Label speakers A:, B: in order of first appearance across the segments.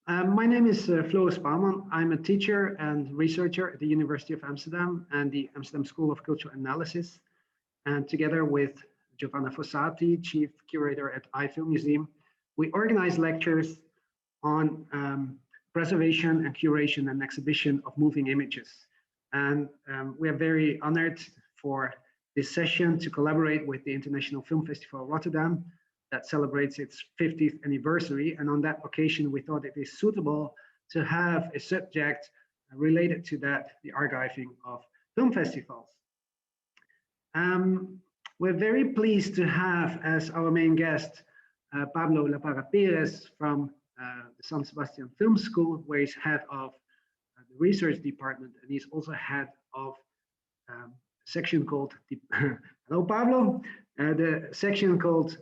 A: My name is Floris Paalman. I'm a teacher and researcher at the University of Amsterdam and the Amsterdam School of Cultural Analysis. And together with Giovanna Fossati, Chief Curator at Eye Filmmuseum, we organize lectures on preservation and curation and exhibition of moving images. And we are very honored for this session to collaborate with the International Film Festival Rotterdam that celebrates its 50th anniversary. And on that occasion, we thought it is suitable to have a subject related to that, the archiving of film festivals. We're very pleased to have as our main guest, Pablo La Parra-Pérez from the San Sebastian Film School, where he's head of the research department, and he's also head of a section called, hello Pablo, the section called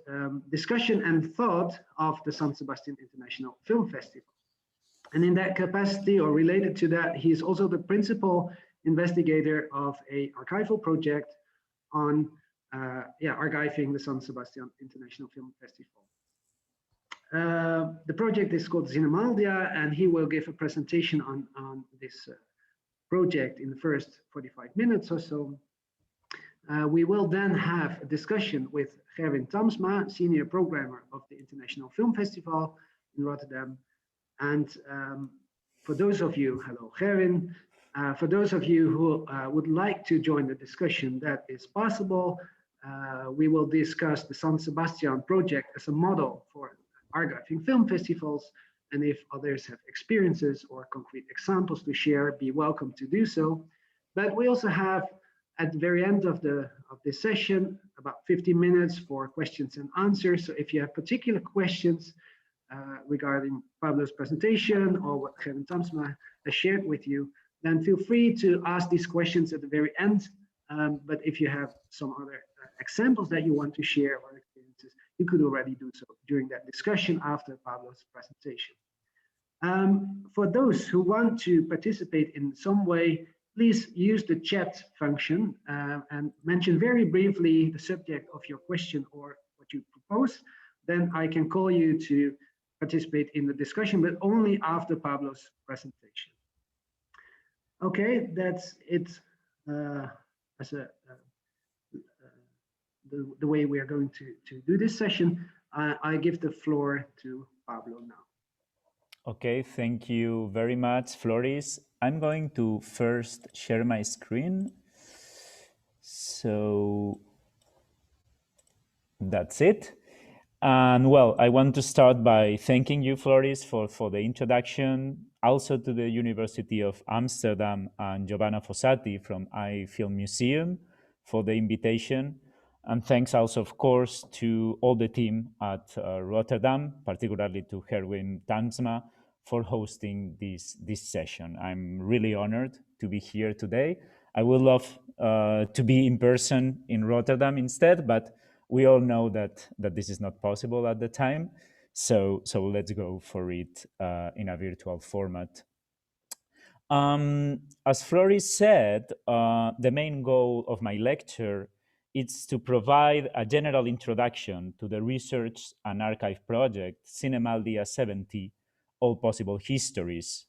A: Discussion and Thought of the San Sebastian International Film Festival. And in that capacity, or related to that, he is also the principal investigator of a archival project on archiving the San Sebastian International Film Festival. The project is called Zinemaldia, and he will give a presentation on this project in the first 45 minutes or so. We will then have a discussion with Gerwin Tamsma, senior programmer of the International Film Festival in Rotterdam. And for those of you, hello Gerwin, for those of you who would like to join the discussion, that is possible. We will discuss the San Sebastian project as a model for archiving film festivals, and if others have experiences or concrete examples to share, be welcome to do so. But we also have at the very end of this session about 50 minutes for questions and answers. So if you have particular questions regarding Pablo's presentation or what Gerwin Tamsma has shared with you, then feel free to ask these questions at the very end. But if you have some other examples that you want to share or experiences, you could already do so during that discussion after Pablo's presentation. For those who want to participate in some way, please use the chat function and mention very briefly the subject of your question or what you propose. Then I can call you to participate in the discussion, but only after Pablo's presentation. Okay, that's it as the way we are going to do this session. I give the floor to Pablo now.
B: Okay, thank you very much, Floris. I'm going to first share my screen. So that's it. And well, I want to start by thanking you, Floris, for the introduction. Also to the University of Amsterdam and Giovanna Fossati from Eye Filmmuseum for the invitation. And thanks also, of course, to all the team at Rotterdam, particularly to Gerwin Tamsma, for hosting this session. I'm really honored to be here today. I would love to be in person in Rotterdam instead, but we all know that this is not possible at the time. So let's go for it in a virtual format. As Floris said, the main goal of my lecture is to provide a general introduction to the research and archive project Zinemaldia 70, All Possible Histories,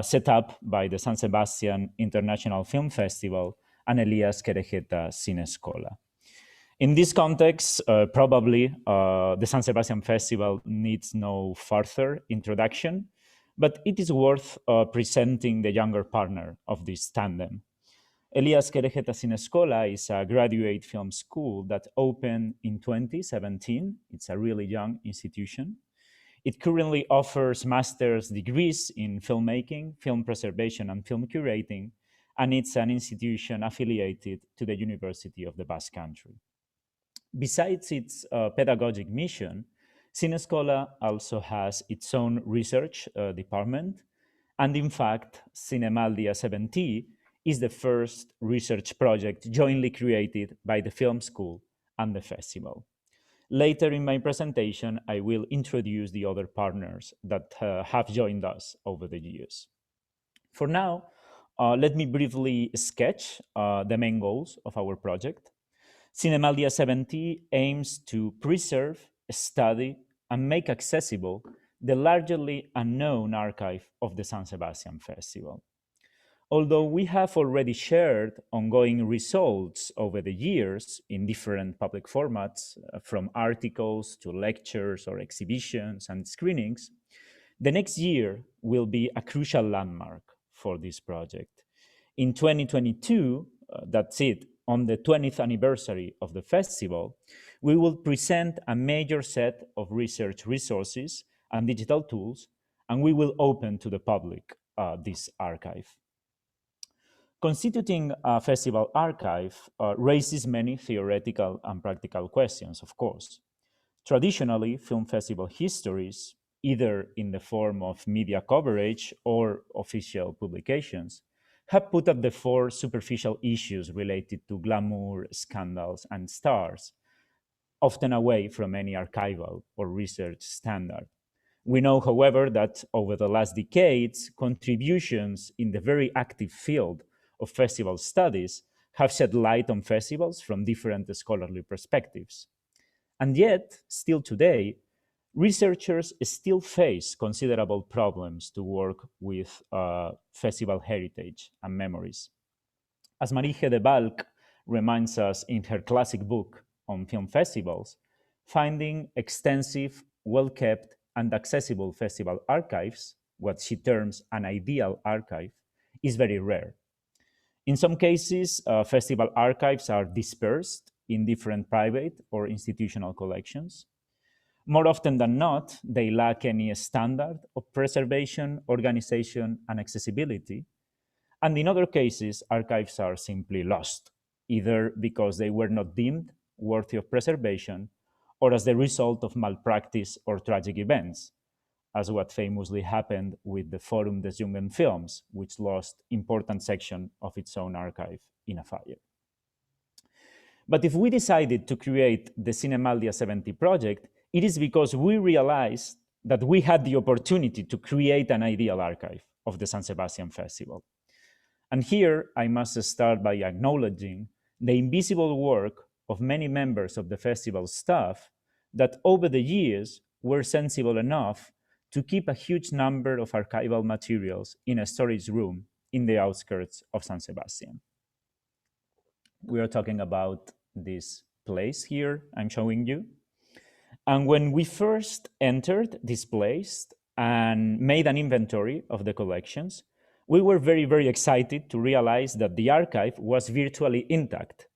B: set up by the San Sebastian International Film Festival and Elías Querejeta Zine Eskola. In this context, probably the San Sebastian Festival needs no further introduction, but it is worth presenting the younger partner of this tandem. Elías Querejeta Zine Eskola is a graduate film school that opened in 2017. It's a really young institution. It currently offers master's degrees in filmmaking, film preservation, and film curating, and it's an institution affiliated to the University of the Basque Country. Besides its pedagogic mission, Zine Eskola also has its own research department, and in fact, Zinemaldia 70 is the first research project jointly created by the film school and the festival. Later in my presentation, I will introduce the other partners that have joined us over the years. For now, let me briefly sketch the main goals of our project. Zinemaldia 70 aims to preserve, study, and make accessible the largely unknown archive of the San Sebastian Festival. Although we have already shared ongoing results over the years in different public formats, from articles to lectures or exhibitions and screenings, the next year will be a crucial landmark for this project. In 2022, that's it, on the 20th anniversary of the festival, we will present a major set of research resources and digital tools, and we will open to the public this archive. Constituting a festival archive raises many theoretical and practical questions, of course. Traditionally, film festival histories, either in the form of media coverage or official publications, have put at the fore superficial issues related to glamour, scandals, and stars, often away from any archival or research standard. We know, however, that over the last decades, contributions in the very active field of festival studies have shed light on festivals from different scholarly perspectives. And yet, still today, researchers still face considerable problems to work with festival heritage and memories. As Marieke de Valk reminds us in her classic book on film festivals, finding extensive, well-kept, and accessible festival archives, what she terms an ideal archive, is very rare. In some cases, festival archives are dispersed in different private or institutional collections. More often than not, they lack any standard of preservation, organization, and accessibility. And in other cases, archives are simply lost, either because they were not deemed worthy of preservation or as the result of malpractice or tragic events, as what famously happened with the Forum des Jungen Films, which lost important section of its own archive in a fire. But if we decided to create the Zinemaldia 70 project, it is because we realized that we had the opportunity to create an ideal archive of the San Sebastian Festival. And here I must start by acknowledging the invisible work of many members of the festival staff that over the years were sensible enough to keep a huge number of archival materials in a storage room in the outskirts of San Sebastian. We are talking about this place here I'm showing you. And when we first entered this place and made an inventory of the collections, we were very, very excited to realize that the archive was virtually intact,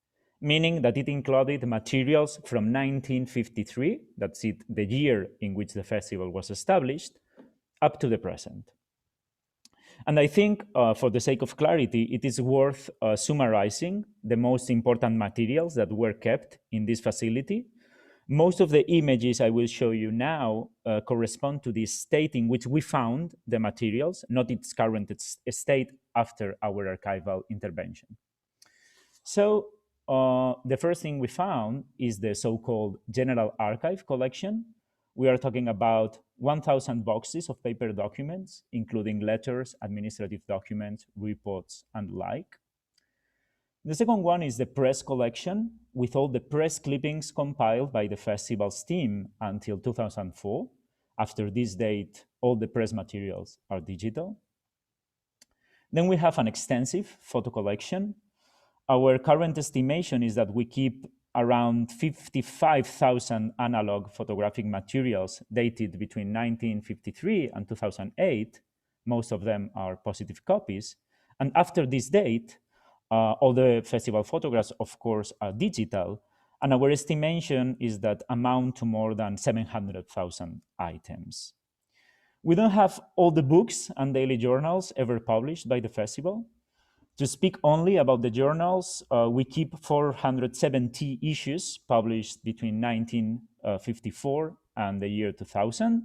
B: meaning that it included materials from 1953, that's it, the year in which the festival was established, up to the present. And I think for the sake of clarity, it is worth summarizing the most important materials that were kept in this facility. Most of the images I will show you now correspond to the state in which we found the materials, not its current state after our archival intervention. So the first thing we found is the so-called General Archive collection. We are talking about 1,000 boxes of paper documents, including letters, administrative documents, reports, and the like. The second one is the press collection, with all the press clippings compiled by the festival's team until 2004. After this date, all the press materials are digital. Then we have an extensive photo collection. Our current estimation is that we keep around 55,000 analog photographic materials dated between 1953 and 2008. Most of them are positive copies. And after this date, all the festival photographs, of course, are digital. And our estimation is that amount to more than 700,000 items. We don't have all the books and daily journals ever published by the festival. To speak only about the journals, we keep 470 issues published between 1954 and the year 2000.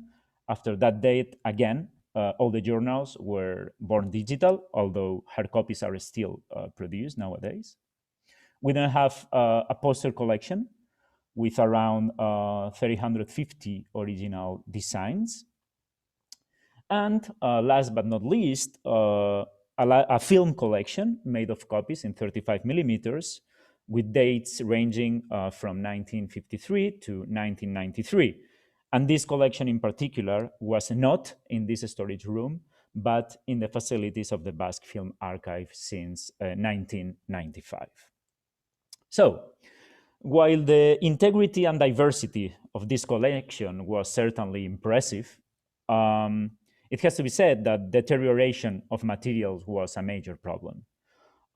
B: After that date, again, all the journals were born digital, although hard copies are still produced nowadays. We then have a poster collection with around 350 original designs. And last but not least, a film collection made of copies in 35 millimeters with dates ranging from 1953 to 1993. And this collection in particular was not in this storage room, but in the facilities of the Basque Film Archive since 1995. So, while the integrity and diversity of this collection was certainly impressive, it has to be said that deterioration of materials was a major problem.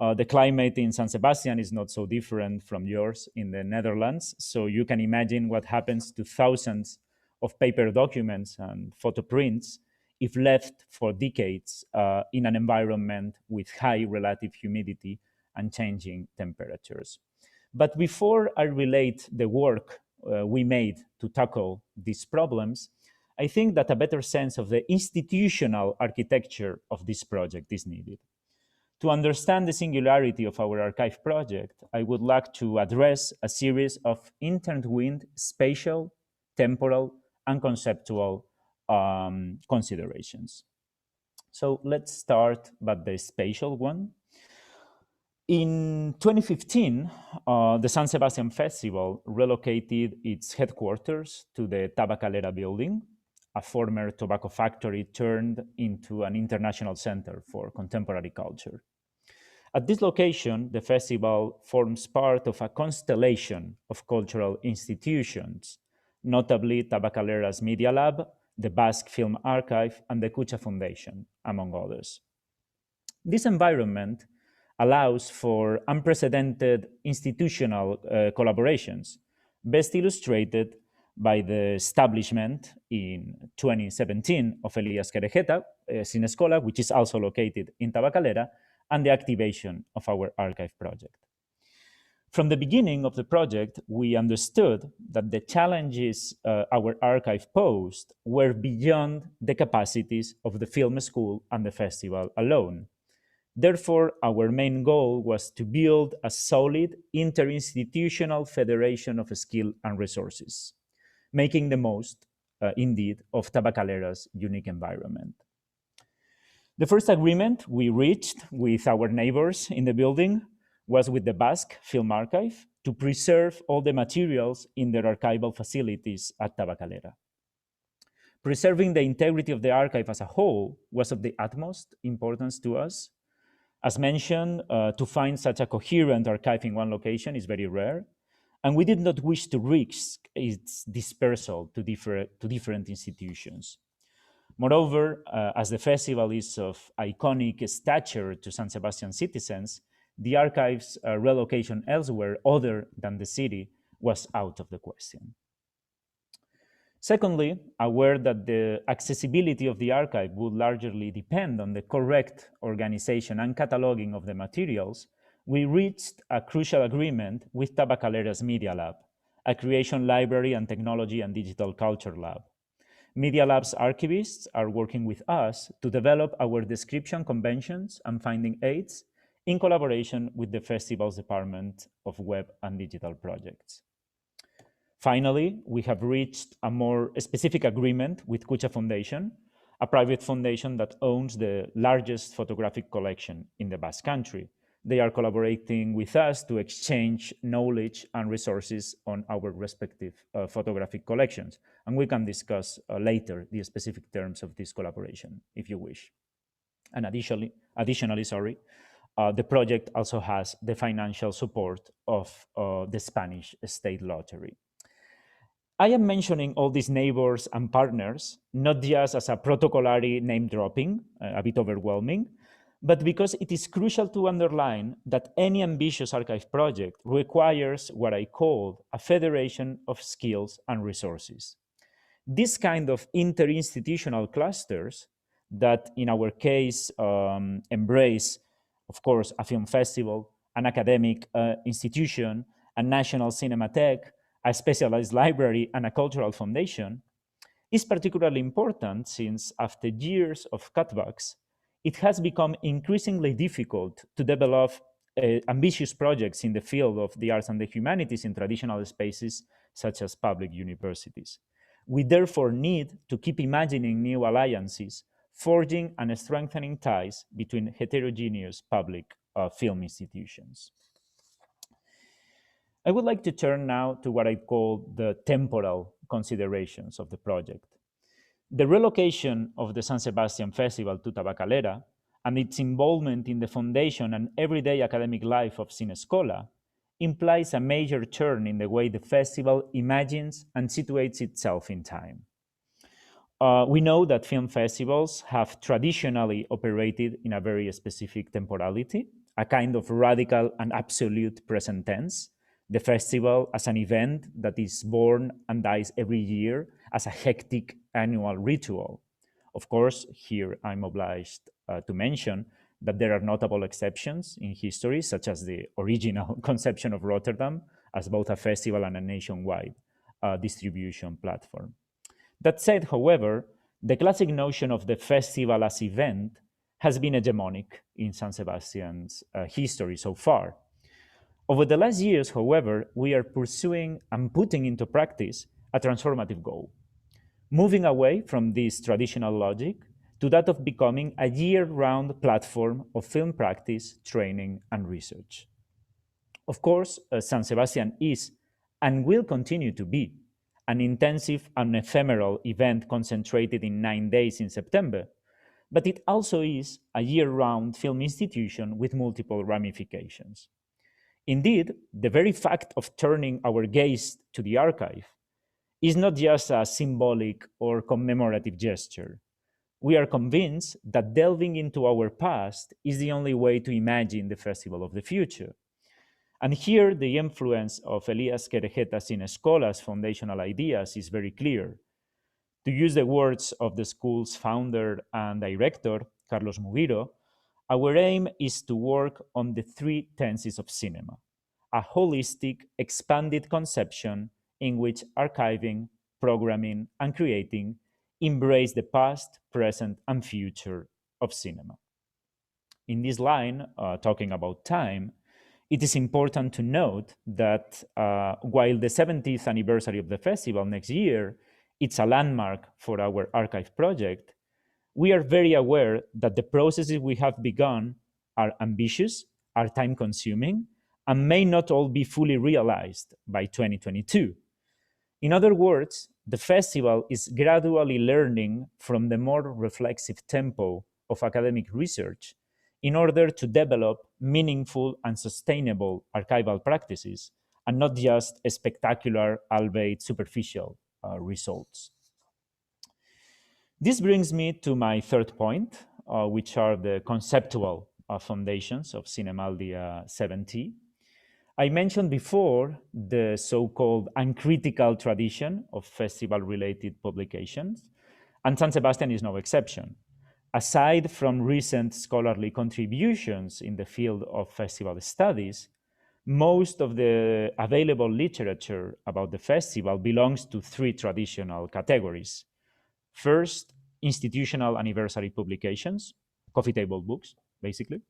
B: The climate in San Sebastian is not so different from yours in the Netherlands, so you can imagine what happens to thousands of paper documents and photo prints if left for decades in an environment with high relative humidity and changing temperatures. But before I relate the work we made to tackle these problems, I think that a better sense of the institutional architecture of this project is needed. To understand the singularity of our archive project, I would like to address a series of intertwined spatial, temporal, and conceptual considerations. So let's start with the spatial one. In 2015, the San Sebastian Festival relocated its headquarters to the Tabacalera building, a former tobacco factory turned into an international center for contemporary culture. At this location, the festival forms part of a constellation of cultural institutions, notably Tabacalera's Media Lab, the Basque Film Archive, and the EQZE Foundation, among others. This environment allows for unprecedented institutional collaborations, best illustrated by the establishment in 2017 of Elías Querejeta Zine Eskola, which is also located in Tabacalera, and the activation of our archive project. From the beginning of the project, we understood that the challenges our archive posed were beyond the capacities of the film school and the festival alone. Therefore, our main goal was to build a solid interinstitutional federation of skill and resources, making the most, indeed, of Tabacalera's unique environment. The first agreement we reached with our neighbors in the building was with the Basque Film Archive to preserve all the materials in their archival facilities at Tabacalera. Preserving the integrity of the archive as a whole was of the utmost importance to us. As mentioned, to find such a coherent archive in one location is very rare, and we did not wish to risk its dispersal to different institutions. Moreover, as the festival is of iconic stature to San Sebastian citizens, the archive's relocation elsewhere other than the city was out of the question. Secondly, aware that the accessibility of the archive would largely depend on the correct organization and cataloging of the materials, we reached a crucial agreement with Tabacalera's Media Lab, a creation library and technology and digital culture lab. Media Lab's archivists are working with us to develop our description conventions and finding aids in collaboration with the festival's Department of Web and Digital Projects. Finally, we have reached a more specific agreement with EQZE Foundation, a private foundation that owns the largest photographic collection in the Basque Country. They are collaborating with us to exchange knowledge and resources on our respective photographic collections. And we can discuss later the specific terms of this collaboration, if you wish. And additionally, the project also has the financial support of the Spanish State Lottery. I am mentioning all these neighbors and partners, not just as a protocolary name dropping, a bit overwhelming, but because it is crucial to underline that any ambitious archive project requires what I call a federation of skills and resources. This kind of interinstitutional clusters that in our case embrace, of course, a film festival, an academic institution, a national cinematheque, a specialized library, and a cultural foundation, is particularly important since after years of cutbacks, it has become increasingly difficult to develop ambitious projects in the field of the arts and the humanities in traditional spaces such as public universities. We therefore need to keep imagining new alliances, forging and strengthening ties between heterogeneous public film institutions. I would like to turn now to what I call the temporal considerations of the project. The relocation of the San Sebastian Festival to Tabacalera and its involvement in the foundation and everyday academic life of Zine Eskola implies a major turn in the way the festival imagines and situates itself in time. We know that film festivals have traditionally operated in a very specific temporality, a kind of radical and absolute present tense. The festival as an event that is born and dies every year as a hectic annual ritual. Of course, here I'm obliged to mention that there are notable exceptions in history, such as the original conception of Rotterdam as both a festival and a nationwide distribution platform. That said, however, the classic notion of the festival as event has been hegemonic in San Sebastian's history so far. Over the last years, however, we are pursuing and putting into practice a transformative goal, moving away from this traditional logic to that of becoming a year-round platform of film practice, training, and research. Of course, San Sebastian is and will continue to be an intensive and ephemeral event concentrated in 9 days in September, but it also is a year-round film institution with multiple ramifications. Indeed, the very fact of turning our gaze to the archive is not just a symbolic or commemorative gesture. We are convinced that delving into our past is the only way to imagine the festival of the future. And here, the influence of Elías Querejeta Zine Eskola's foundational ideas is very clear. To use the words of the school's founder and director, Carlos Mugiro, our aim is to work on the three tenses of cinema, a holistic, expanded conception in which archiving, programming, and creating embrace the past, present, and future of cinema. In this line, talking about time, it is important to note that while the 70th anniversary of the festival next year, it's a landmark for our archive project, we are very aware that the processes we have begun are ambitious, are time-consuming, and may not all be fully realized by 2022. In other words, the festival is gradually learning from the more reflexive tempo of academic research in order to develop meaningful and sustainable archival practices, and not just spectacular, albeit superficial results. This brings me to my third point, which are the conceptual foundations of Zinemaldia 70. I mentioned before the so-called uncritical tradition of festival-related publications, and San Sebastian is no exception. Aside from recent scholarly contributions in the field of festival studies, most of the available literature about the festival belongs to three traditional categories. First, institutional anniversary publications, coffee table books, basically.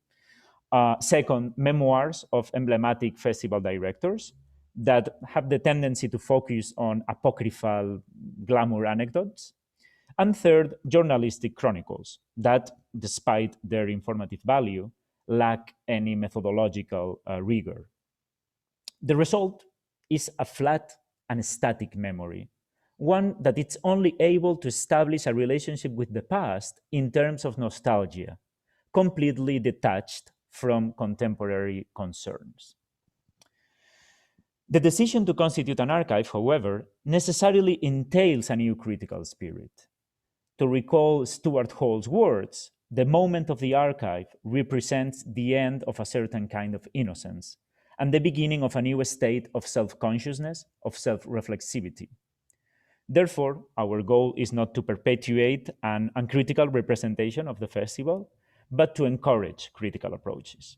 B: Second, memoirs of emblematic festival directors that have the tendency to focus on apocryphal glamour anecdotes. And third, journalistic chronicles that, despite their informative value, lack any methodological rigor. The result is a flat and static memory, one that it's only able to establish a relationship with the past in terms of nostalgia, completely detached from contemporary concerns. The decision to constitute an archive, however, necessarily entails a new critical spirit. To recall Stuart Hall's words, the moment of the archive represents the end of a certain kind of innocence and the beginning of a new state of self-consciousness, of self-reflexivity. Therefore, our goal is not to perpetuate an uncritical representation of the festival, but to encourage critical approaches.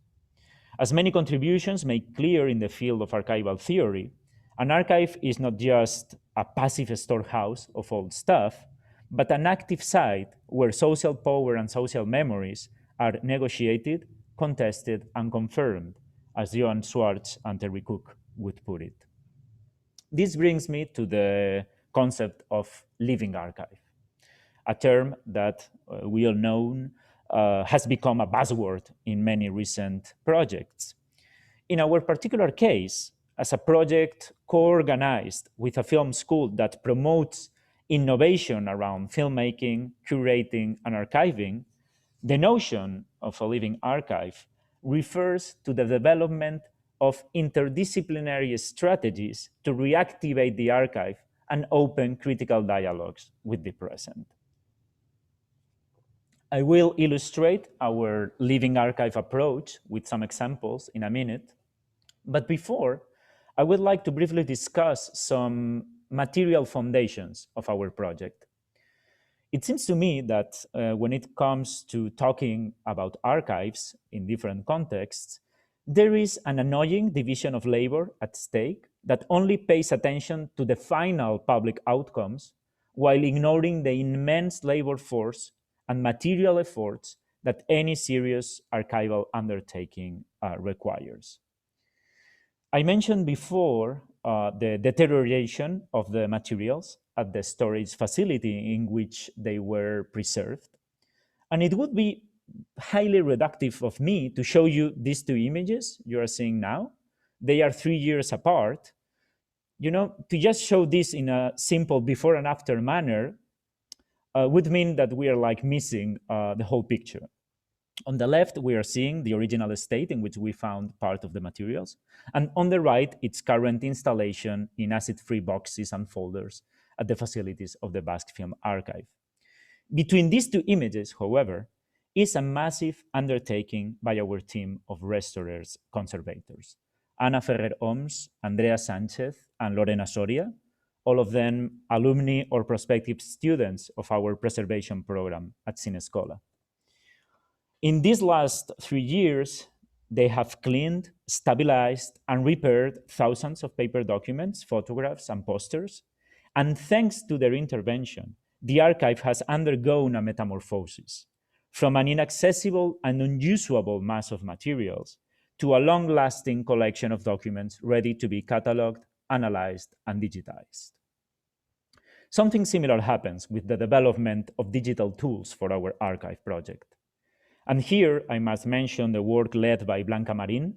B: As many contributions make clear in the field of archival theory, an archive is not just a passive storehouse of old stuff, but an active site where social power and social memories are negotiated, contested, and confirmed, as Johan Swartz and Terry Cook would put it. This brings me to the concept of living archive, a term that we all know has become a buzzword in many recent projects. In our particular case, as a project co-organized with a film school that promotes innovation around filmmaking, curating, and archiving, the notion of a living archive refers to the development of interdisciplinary strategies to reactivate the archive and open critical dialogues with the present. I will illustrate our living archive approach with some examples in a minute. But before, I would like to briefly discuss some material foundations of our project. It seems to me that when it comes to talking about archives in different contexts, there is an annoying division of labor at stake that only pays attention to the final public outcomes while ignoring the immense labor force and material efforts that any serious archival undertaking requires. I mentioned before the deterioration of the materials at the storage facility in which they were preserved. And it would be highly reductive of me to show you these two images you are seeing now. They are 3 years apart. You know, to just show this in a simple before and after manner would mean that we are like missing the whole picture. On the left, we are seeing the original state in which we found part of the materials. And on the right, its current installation in acid-free boxes and folders at the facilities of the Basque Film Archive. Between these two images, however, is a massive undertaking by our team of restorers conservators. Ana Ferrer-Oms, Andrea Sanchez, and Lorena Soria, all of them alumni or prospective students of our preservation program at Zine Eskola. In these last 3 years, they have cleaned, stabilized, and repaired thousands of paper documents, photographs, and posters. And thanks to their intervention, the archive has undergone a metamorphosis from an inaccessible and unusable mass of materials to a long-lasting collection of documents ready to be cataloged, analyzed, and digitized. Something similar happens with the development of digital tools for our archive project. And here I must mention the work led by Blanca Marin,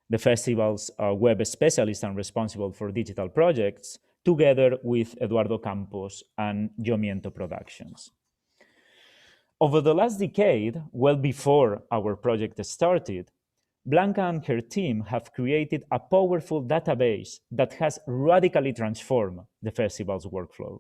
B: the festival's web specialist and responsible for digital projects, together with Eduardo Campos and Yo Miento Productions. Over the last decade, well before our project started, Blanca and her team have created a powerful database that has radically transformed the festival's workflow.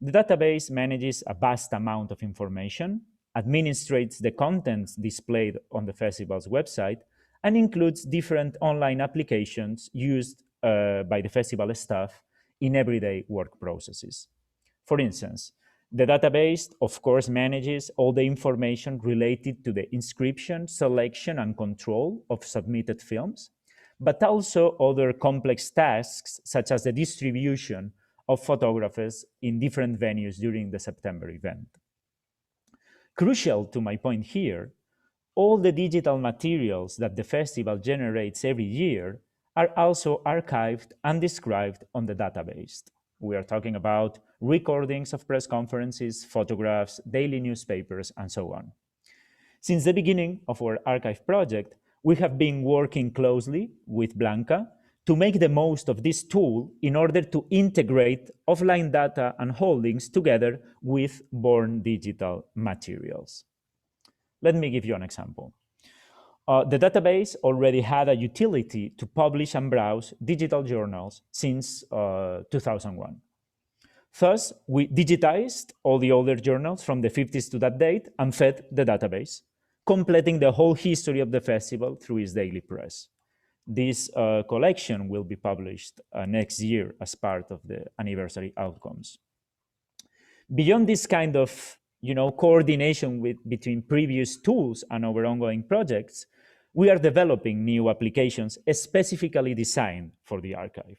B: The database manages a vast amount of information, administrates the contents displayed on the festival's website, and includes different online applications used by the festival staff in everyday work processes. For instance, the database, of course, manages all the information related to the inscription, selection, and control of submitted films, but also other complex tasks, such as the distribution of photographers in different venues during the September event. Crucial to my point here, all the digital materials that the festival generates every year are also archived and described on the database. We are talking about recordings of press conferences, photographs, daily newspapers, and so on. Since the beginning of our archive project, we have been working closely with Blanca to make the most of this tool in order to integrate offline data and holdings together with born digital materials. Let me give you an example. The database already had a utility to publish and browse digital journals since 2001. Thus, we digitized all the older journals from the 50s to that date and fed the database, completing the whole history of the festival through its daily press. This collection will be published next year as part of the anniversary outcomes. Beyond this kind of coordination between previous tools and our ongoing projects, we are developing new applications specifically designed for the archive.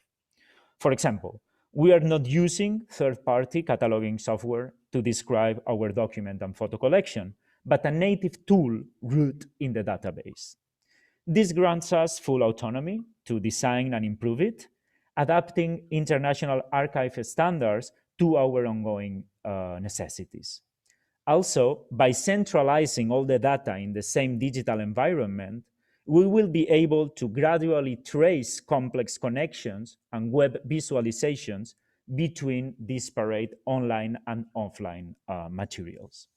B: For example, we are not using third-party cataloging software to describe our document and photo collection, but a native tool root in the database. This grants us full autonomy to design and improve it, adapting international archive standards to our ongoing necessities. Also, by centralizing all the data in the same digital environment, we will be able to gradually trace complex connections and web visualizations between disparate online and offline materials.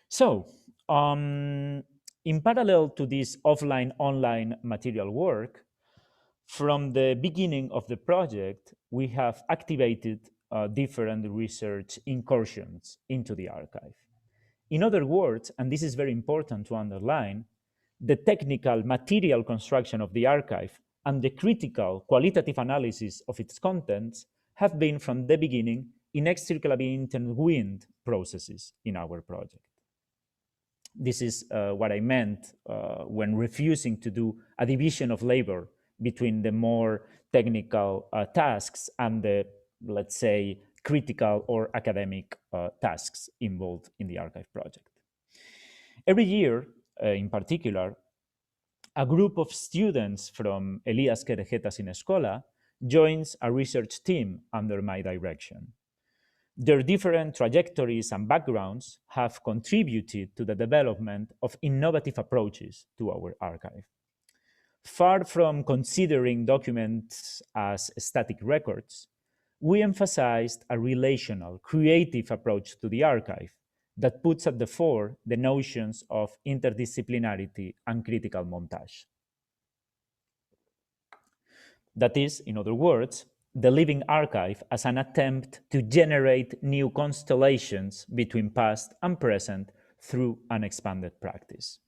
B: So, in parallel to this offline-online material work, from the beginning of the project, we have activated different research incursions into the archive. In other words, and this is very important to underline, the technical material construction of the archive and the critical qualitative analysis of its contents have been from the beginning inextricably intertwined processes in our project. This is what I meant when refusing to do a division of labor between the more technical tasks and the, let's say, critical or academic tasks involved in the archive project. Every year, in particular, a group of students from Elías Querejeta Zine Eskola joins a research team under my direction. Their different trajectories and backgrounds have contributed to the development of innovative approaches to our archive. Far from considering documents as static records, we emphasized a relational, creative approach to the archive that puts at the fore the notions of interdisciplinarity and critical montage. That is, in other words, the living archive as an attempt to generate new constellations between past and present through an expanded practice.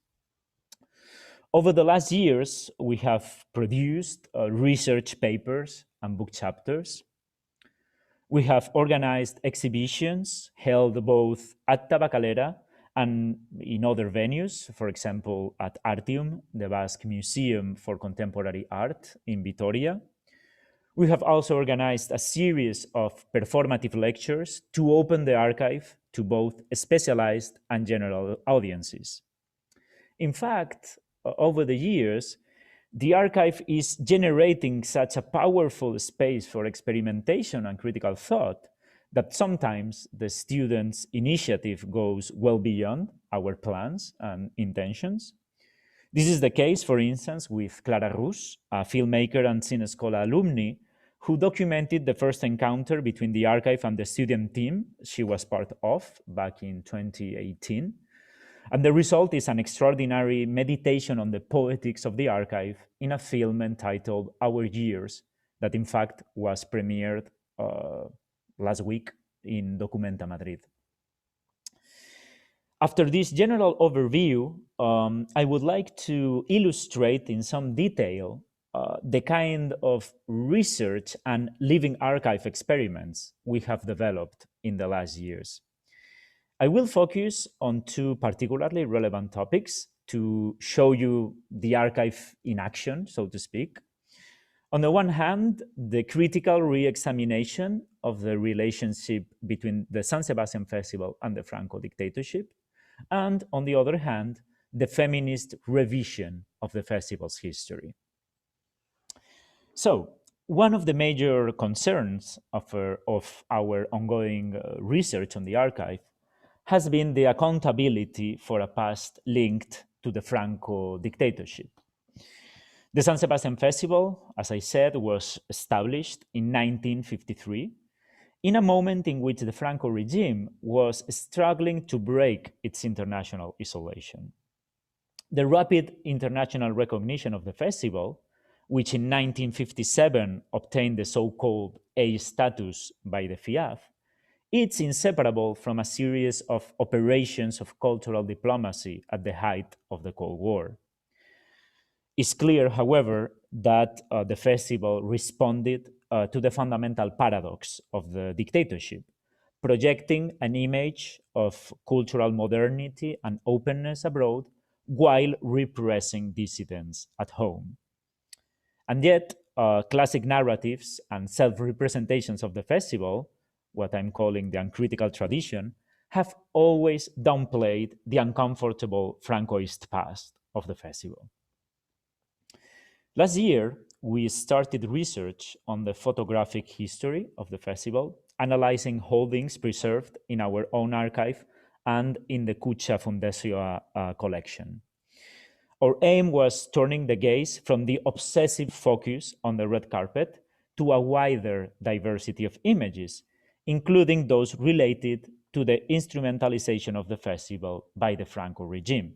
B: Over the last years, we have produced research papers and book chapters. We have organized exhibitions held both at Tabacalera and in other venues, for example, at Artium, the Basque Museum for Contemporary Art in Vitoria. We have also organized a series of performative lectures to open the archive to both specialized and general audiences. In fact, over the years, the archive is generating such a powerful space for experimentation and critical thought that sometimes the students' initiative goes well beyond our plans and intentions. This is the case, for instance, with Clara Rus, a filmmaker and Zine Eskola alumni, who documented the first encounter between the archive and the student team she was part of back in 2018. And the result is an extraordinary meditation on the poetics of the archive in a film entitled Our Years, that in fact was premiered last week in Documenta Madrid. After this general overview, I would like to illustrate in some detail the kind of research and living archive experiments we have developed in the last years. I will focus on two particularly relevant topics to show you the archive in action, so to speak. On the one hand, the critical re-examination of the relationship between the San Sebastian Festival and the Franco dictatorship, and on the other hand, the feminist revision of the festival's history. So, one of the major concerns of our ongoing research on the archive has been the accountability for a past linked to the Franco dictatorship. The San Sebastian Festival, as I said, was established in 1953, in a moment in which the Franco regime was struggling to break its international isolation. The rapid international recognition of the festival, which in 1957 obtained the so-called A status by the FIAF, it's inseparable from a series of operations of cultural diplomacy at the height of the Cold War. It's clear, however, that the festival responded to the fundamental paradox of the dictatorship, projecting an image of cultural modernity and openness abroad while repressing dissidents at home. And yet, classic narratives and self-representations of the festival, what I'm calling the uncritical tradition, have always downplayed the uncomfortable Francoist past of the festival. Last year, we started research on the photographic history of the festival, analyzing holdings preserved in our own archive and in the Kutxa Fundazioa collection. Our aim was turning the gaze from the obsessive focus on the red carpet to a wider diversity of images, including those related to the instrumentalization of the festival by the Franco regime.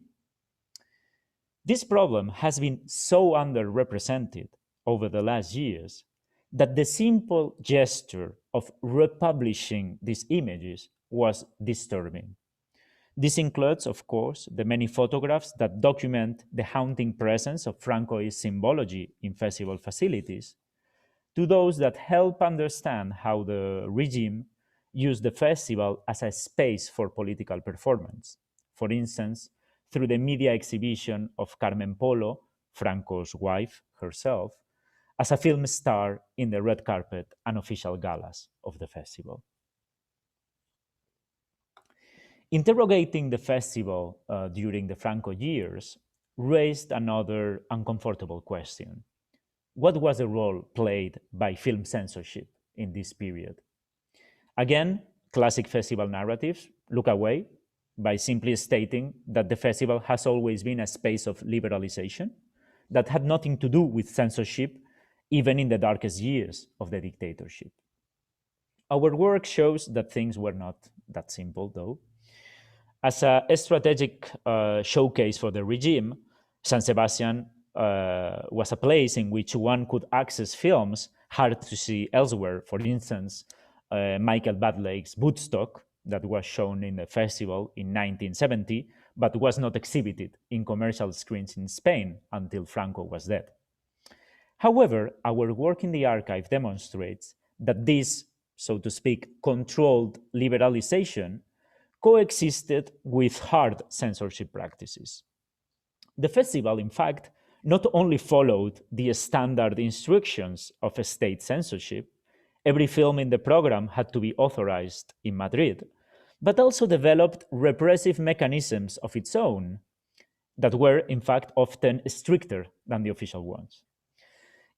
B: This problem has been so underrepresented over the last years that the simple gesture of republishing these images was disturbing. This includes, of course, the many photographs that document the haunting presence of Francoist symbology in festival facilities, to those that help understand how the regime used the festival as a space for political performance. For instance, through the media exhibition of Carmen Polo, Franco's wife herself, as a film star in the red carpet and official galas of the festival. Interrogating the festival during the Franco years raised another uncomfortable question. What was the role played by film censorship in this period? Again, classic festival narratives look away by simply stating that the festival has always been a space of liberalization that had nothing to do with censorship, even in the darkest years of the dictatorship. Our work shows that things were not that simple, though. As a strategic showcase for the regime, San Sebastian was a place in which one could access films hard to see elsewhere. For instance, Michael Badlake's Woodstock, that was shown in the festival in 1970, but was not exhibited in commercial screens in Spain until Franco was dead. However, our work in the archive demonstrates that this, so to speak, controlled liberalization coexisted with hard censorship practices. The festival, in fact, not only followed the standard instructions of a state censorship, every film in the program had to be authorized in Madrid, but also developed repressive mechanisms of its own that were, in fact, often stricter than the official ones.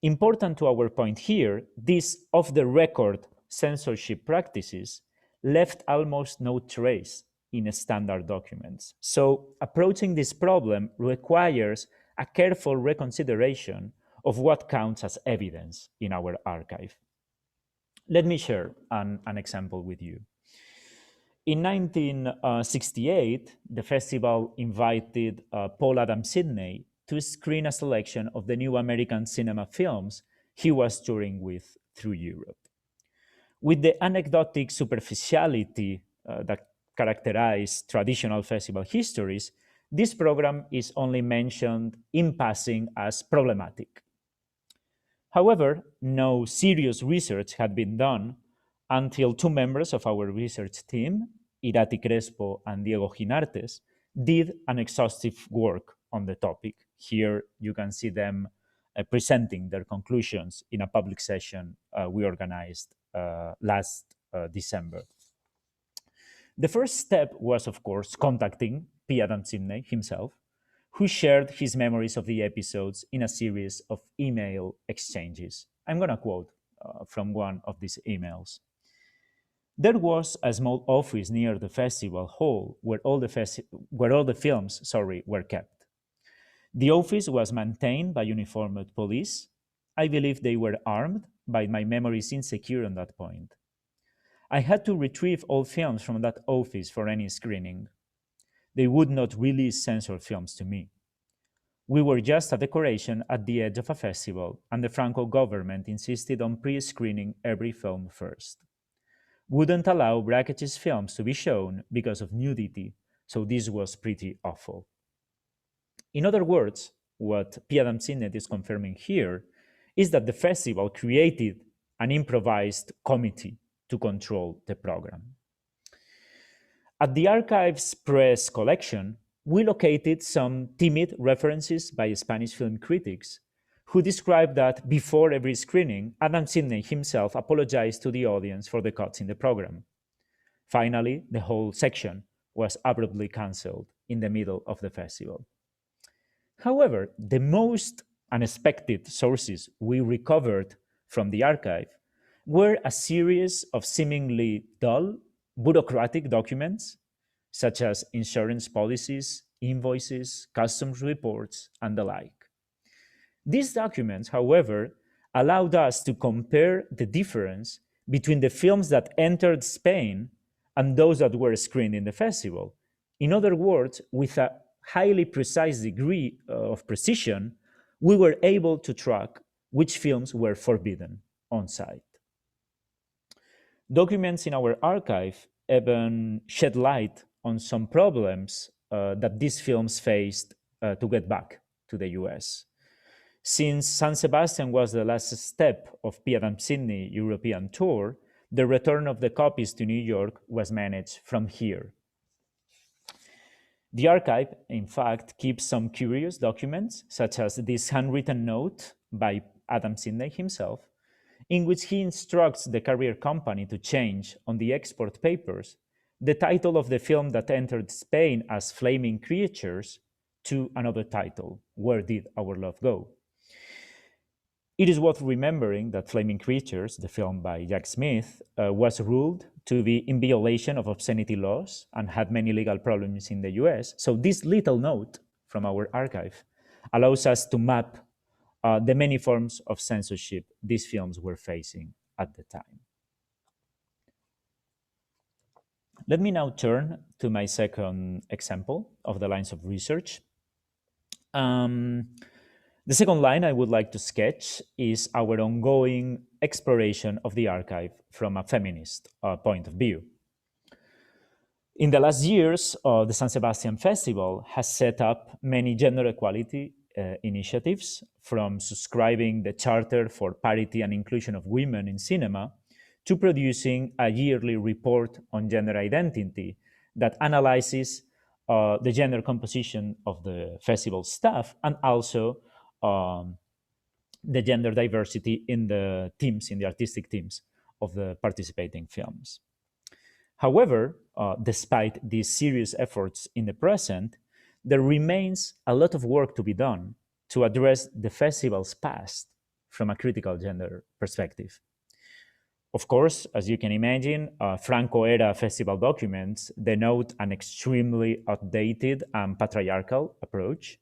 B: Important to our point here, these off-the-record censorship practices left almost no trace in standard documents. So approaching this problem requires a careful reconsideration of what counts as evidence in our archive. Let me share an example with you. In 1968, the festival invited Paul Adam Sidney to screen a selection of the new American cinema films he was touring with through Europe. With the anecdotic superficiality that characterized traditional festival histories, this program is only mentioned in passing as problematic. However, no serious research had been done until two members of our research team, Irati Crespo and Diego Ginartes, did an exhaustive work on the topic. Here you can see them presenting their conclusions in a public session we organized last December. The first step was, of course, contacting P. Adam Sidney himself, who shared his memories of the episodes in a series of email exchanges. I'm going to quote from one of these emails. There was a small office near the festival hall where all the films were kept. The office was maintained by uniformed police. I believe they were armed, but my memory is insecure on that point. I had to retrieve all films from that office for any screening. They would not release censored films to me. We were just a decoration at the edge of a festival, and the Franco government insisted on pre-screening every film first. Wouldn't allow Brackett's films to be shown because of nudity, so this was pretty awful. In other words, what P. Adam Sidney is confirming here is that the festival created an improvised committee to control the program. At the archive's press collection, we located some timid references by Spanish film critics who described that before every screening, Adam Sidney himself apologized to the audience for the cuts in the program. Finally, the whole section was abruptly canceled in the middle of the festival. However, the most unexpected sources we recovered from the archive were a series of seemingly dull, bureaucratic documents, such as insurance policies, invoices, customs reports, and the like. These documents, however, allowed us to compare the difference between the films that entered Spain and those that were screened in the festival. In other words, with a highly precise degree of precision, we were able to track which films were forbidden on site. Documents in our archive even shed light on some problems that these films faced to get back to the US. Since San Sebastian was the last step of P. Adam Sydney European tour, the return of the copies to New York was managed from here. The archive, in fact, keeps some curious documents, such as this handwritten note by Adam Sydney himself, in which he instructs the carrier company to change on the export papers the title of the film that entered Spain as Flaming Creatures to another title, Where Did Our Love Go? It is worth remembering that Flaming Creatures, the film by Jack Smith, was ruled to be in violation of obscenity laws and had many legal problems in the US. So this little note from our archive allows us to map the many forms of censorship these films were facing at the time. Let me now turn to my second example of the lines of research. The second line I would like to sketch is our ongoing exploration of the archive from a feminist point of view. In the last years, the San Sebastian Festival has set up many gender equality initiatives, from subscribing the Charter for Parity and Inclusion of Women in Cinema to producing a yearly report on gender identity that analyzes the gender composition of the festival staff and also the gender diversity in the teams, in the artistic teams of the participating films. However, despite these serious efforts in the present, there remains a lot of work to be done to address the festival's past from a critical gender perspective. Of course, as you can imagine, Franco-era festival documents denote an extremely outdated and patriarchal approach.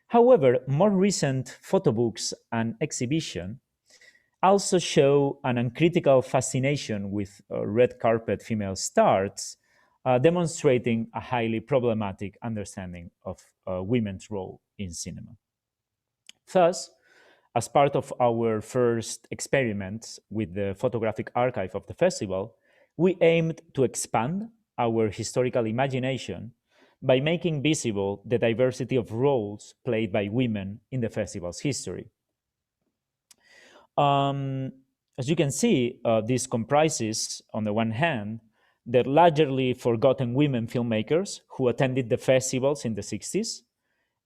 B: However, more recent photo books and exhibition also show an uncritical fascination with red carpet female stars, demonstrating a highly problematic understanding of women's role in cinema. Thus, as part of our first experiments with the photographic archive of the festival, we aimed to expand our historical imagination by making visible the diversity of roles played by women in the festival's history. As you can see, this comprises, on the one hand, the largely forgotten women filmmakers who attended the festivals in the 60s.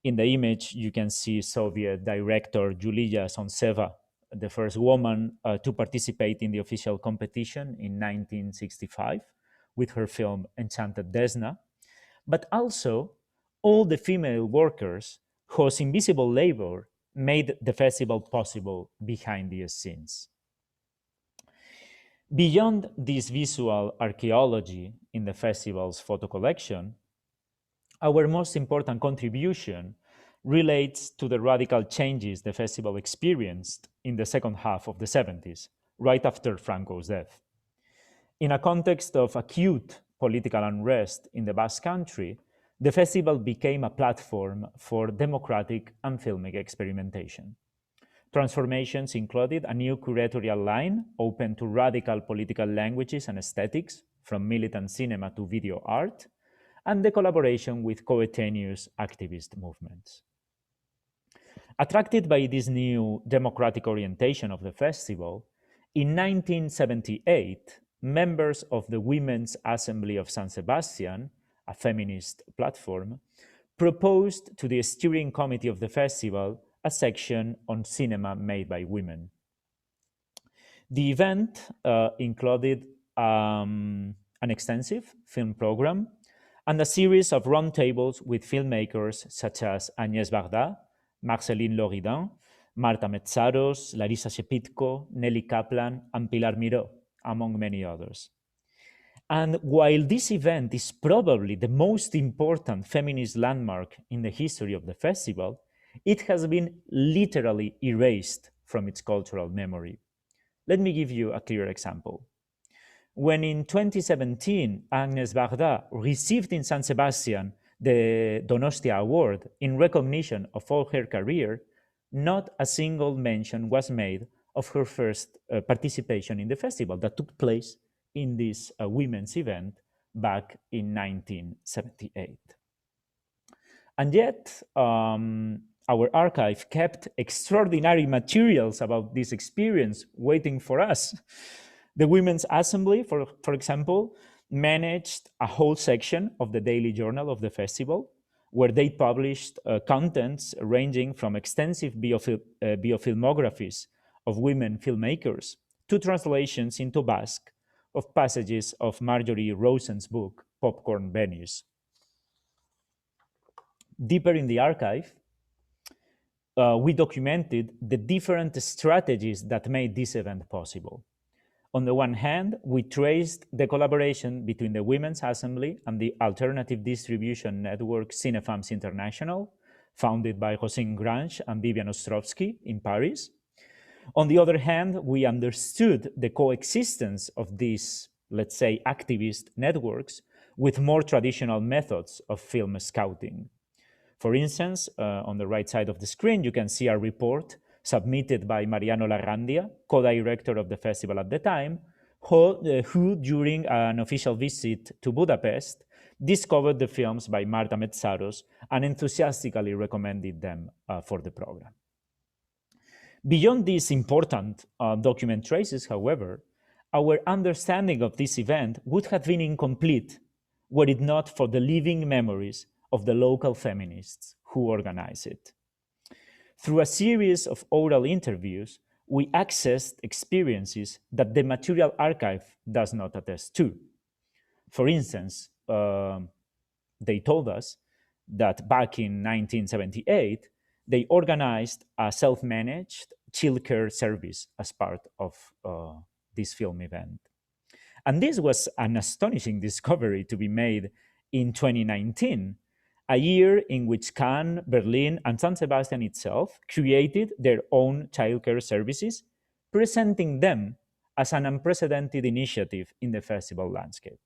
B: In the image, you can see Soviet director Yuliya Sontseva, the first woman to participate in the official competition in 1965 with her film Enchanted Desna, but also all the female workers whose invisible labor made the festival possible behind the scenes. Beyond this visual archaeology in the festival's photo collection, our most important contribution relates to the radical changes the festival experienced in the second half of the 70s, right after Franco's death. In a context of acute political unrest in the Basque Country, the festival became a platform for democratic and filmic experimentation. Transformations included a new curatorial line open to radical political languages and aesthetics, from militant cinema to video art, and the collaboration with coetaneous activist movements. Attracted by this new democratic orientation of the festival, in 1978, members of the Women's Assembly of San Sebastian, a feminist platform, proposed to the steering committee of the festival a section on cinema made by women. The event included an extensive film program and a series of roundtables with filmmakers such as Agnès Varda, Marceline Loridan, Marta Metzaros, Larissa Shepitko, Nelly Kaplan, and Pilar Miró, among many others. And while this event is probably the most important feminist landmark in the history of the festival, it has been literally erased from its cultural memory. Let me give you a clear example. When in 2017, Agnes Varda received in San Sebastian the Donostia Award in recognition of all her career, not a single mention was made of her first participation in the festival that took place in this women's event back in 1978. And yet, our archive kept extraordinary materials about this experience waiting for us. The Women's Assembly, for example, managed a whole section of the daily journal of the festival, where they published contents ranging from extensive biofilmographies of women filmmakers to translations into Basque of passages of Marjorie Rosen's book, Popcorn Venice. Deeper in the archive, we documented the different strategies that made this event possible. On the one hand, we traced the collaboration between the Women's Assembly and the alternative distribution network Cinefams International, founded by Rosine Grange and Vivian Ostrovsky in Paris. On the other hand, we understood the coexistence of these, let's say, activist networks with more traditional methods of film scouting. For instance, on the right side of the screen, you can see a report submitted by Mariano Larrandia, co-director of the festival at the time, who during an official visit to Budapest, discovered the films by Marta Metzaros and enthusiastically recommended them for the program. Beyond these important document traces, however, our understanding of this event would have been incomplete were it not for the living memories of the local feminists who organized it. Through a series of oral interviews, we accessed experiences that the material archive does not attest to. For instance, they told us that back in 1978, they organized a self-managed childcare service as part of this film event. And this was an astonishing discovery to be made in 2019, a year in which Cannes, Berlin, and San Sebastian itself created their own childcare services, presenting them as an unprecedented initiative in the festival landscape.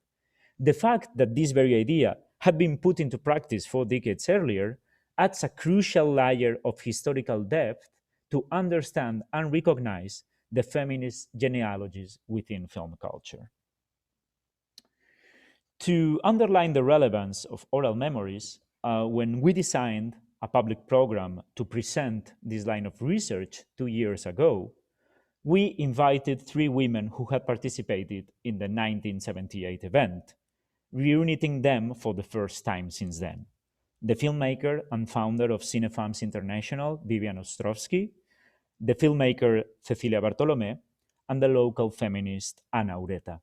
B: The fact that this very idea had been put into practice 4 decades earlier adds a crucial layer of historical depth to understand and recognize the feminist genealogies within film culture. To underline the relevance of oral memories, when we designed a public program to present this line of research 2 years ago, we invited 3 women who had participated in the 1978 event, reuniting them for the first time since then. The filmmaker and founder of Cinefams International, Vivian Ostrovsky, the filmmaker Cecilia Bartolomé, and the local feminist Ana Ureta.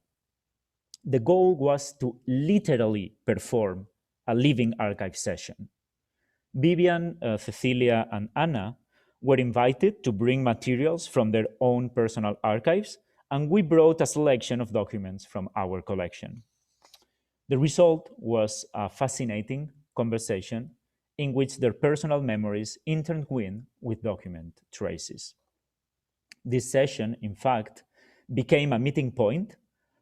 B: The goal was to literally perform a living archive session. Vivian, Cecilia, and Anna were invited to bring materials from their own personal archives, and we brought a selection of documents from our collection. The result was a fascinating conversation in which their personal memories intertwined with document traces. This session, in fact, became a meeting point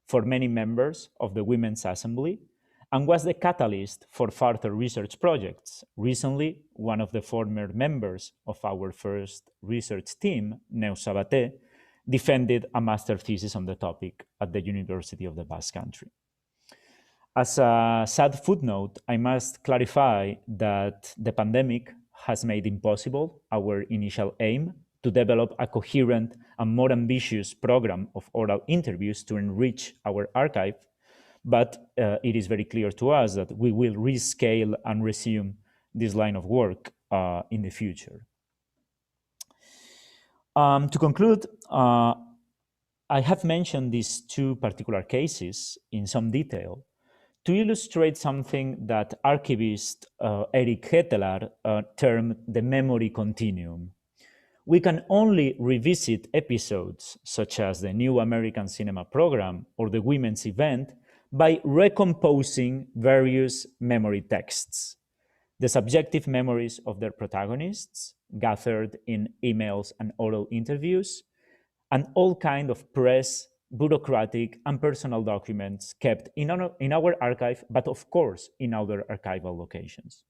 B: for many members of the Women's Assembly and was the catalyst for further research projects. Recently, one of the former members of our first research team, Neus Sabaté, defended a master thesis on the topic at the University of the Basque Country. As a sad footnote, I must clarify that the pandemic has made impossible our initial aim to develop a coherent and more ambitious program of oral interviews to enrich our archive, but it is very clear to us that we will rescale and resume this line of work in the future. To conclude, I have mentioned these 2 particular cases in some detail to illustrate something that archivist Eric Hetelaar termed the memory continuum. We can only revisit episodes such as the New American Cinema Program or the Women's Event by recomposing various memory texts. The subjective memories of their protagonists, gathered in emails and oral interviews, and all kinds of press, bureaucratic, and personal documents kept in our archive, but of course in other archival locations.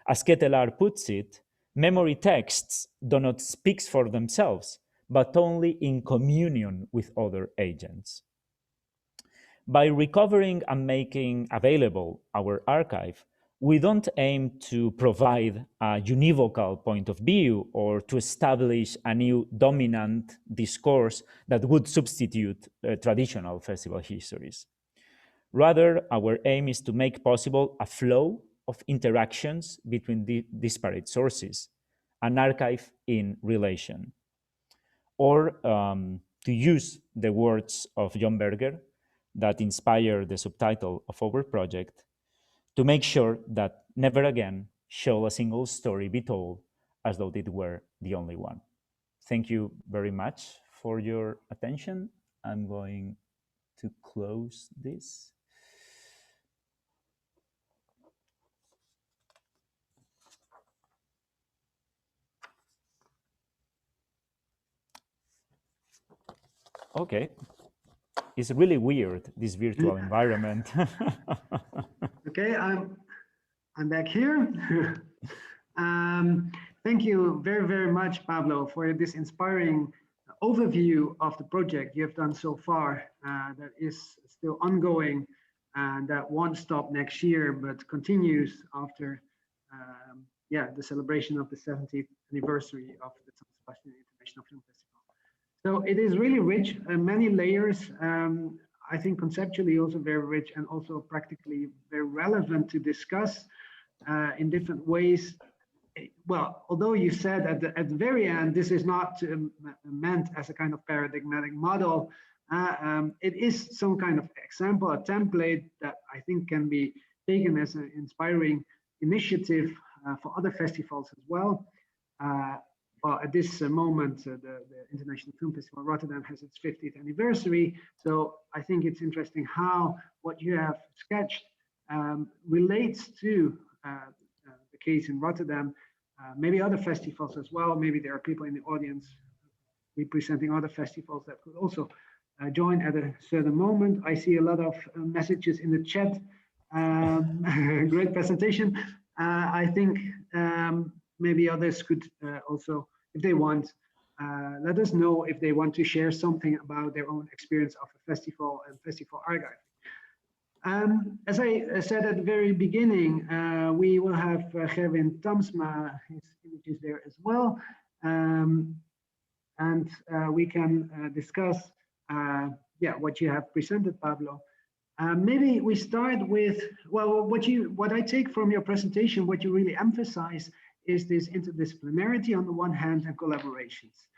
B: As Ketelaar puts it, memory texts do not speak for themselves, but only in communion with other agents. By recovering and making available our archive, we don't aim to provide a univocal point of view or to establish a new dominant discourse that would substitute traditional festival histories. Rather, our aim is to make possible a flow of interactions between the disparate sources, an archive in relation. Or to use the words of John Berger that inspired the subtitle of our project, to make sure that never again shall a single story be told as though it were the only one. Thank you very much for your attention. I'm going to close this. Okay. It's really weird, this virtual environment.
A: Okay, I'm back here. Thank you very, very much, Pablo, for this inspiring overview of the project you have done so far that is still ongoing and that won't stop next year, but continues after the celebration of the 70th anniversary of the San Sebastian International Film Festival. So it is really rich, many layers. I think conceptually also very rich and also practically very relevant to discuss in different ways. Well, although you said at the very end, this is not meant as a kind of paradigmatic model, it is some kind of example, a template that I think can be taken as an inspiring initiative for other festivals as well. Well, at this moment, the International Film Festival Rotterdam has its 50th anniversary. So I think it's interesting how what you have sketched relates to the case in Rotterdam, maybe other festivals as well. Maybe there are people in the audience representing other festivals that could also join at a certain moment. I see a lot of messages in the chat. Great presentation. I think maybe others could also, if they want, let us know if they want to share something about their own experience of a festival and festival archive. As I said at the very beginning, we will have Gerwin Tamsma, his image is there as well. And we can discuss what you have presented, Pablo. Maybe we start with, well, what I take from your presentation, what you really emphasize is this interdisciplinarity on the one hand and collaborations.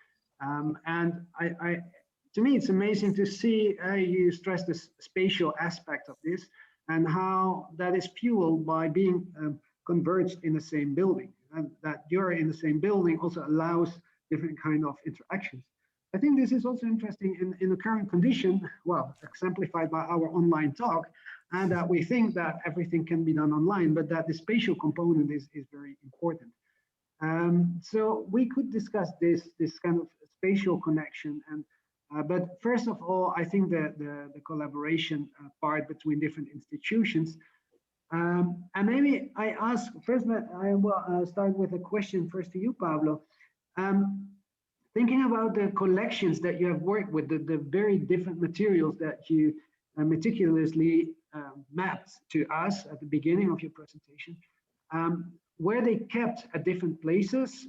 A: And to me, it's amazing to see you stress this spatial aspect of this and how that is fueled by being converged in the same building, and that you're in the same building also allows different kind of interactions. I think this is also interesting in the current condition, well, exemplified by our online talk, and that we think that everything can be done online, but that the spatial component is very important. So we could discuss this kind of spatial connection, and but first of all, I think the collaboration part between different institutions. And maybe I ask first, I will start with a question first to you, Pablo. Thinking about the collections that you have worked with, the very different materials that you meticulously mapped to us at the beginning of your presentation, were they kept at different places?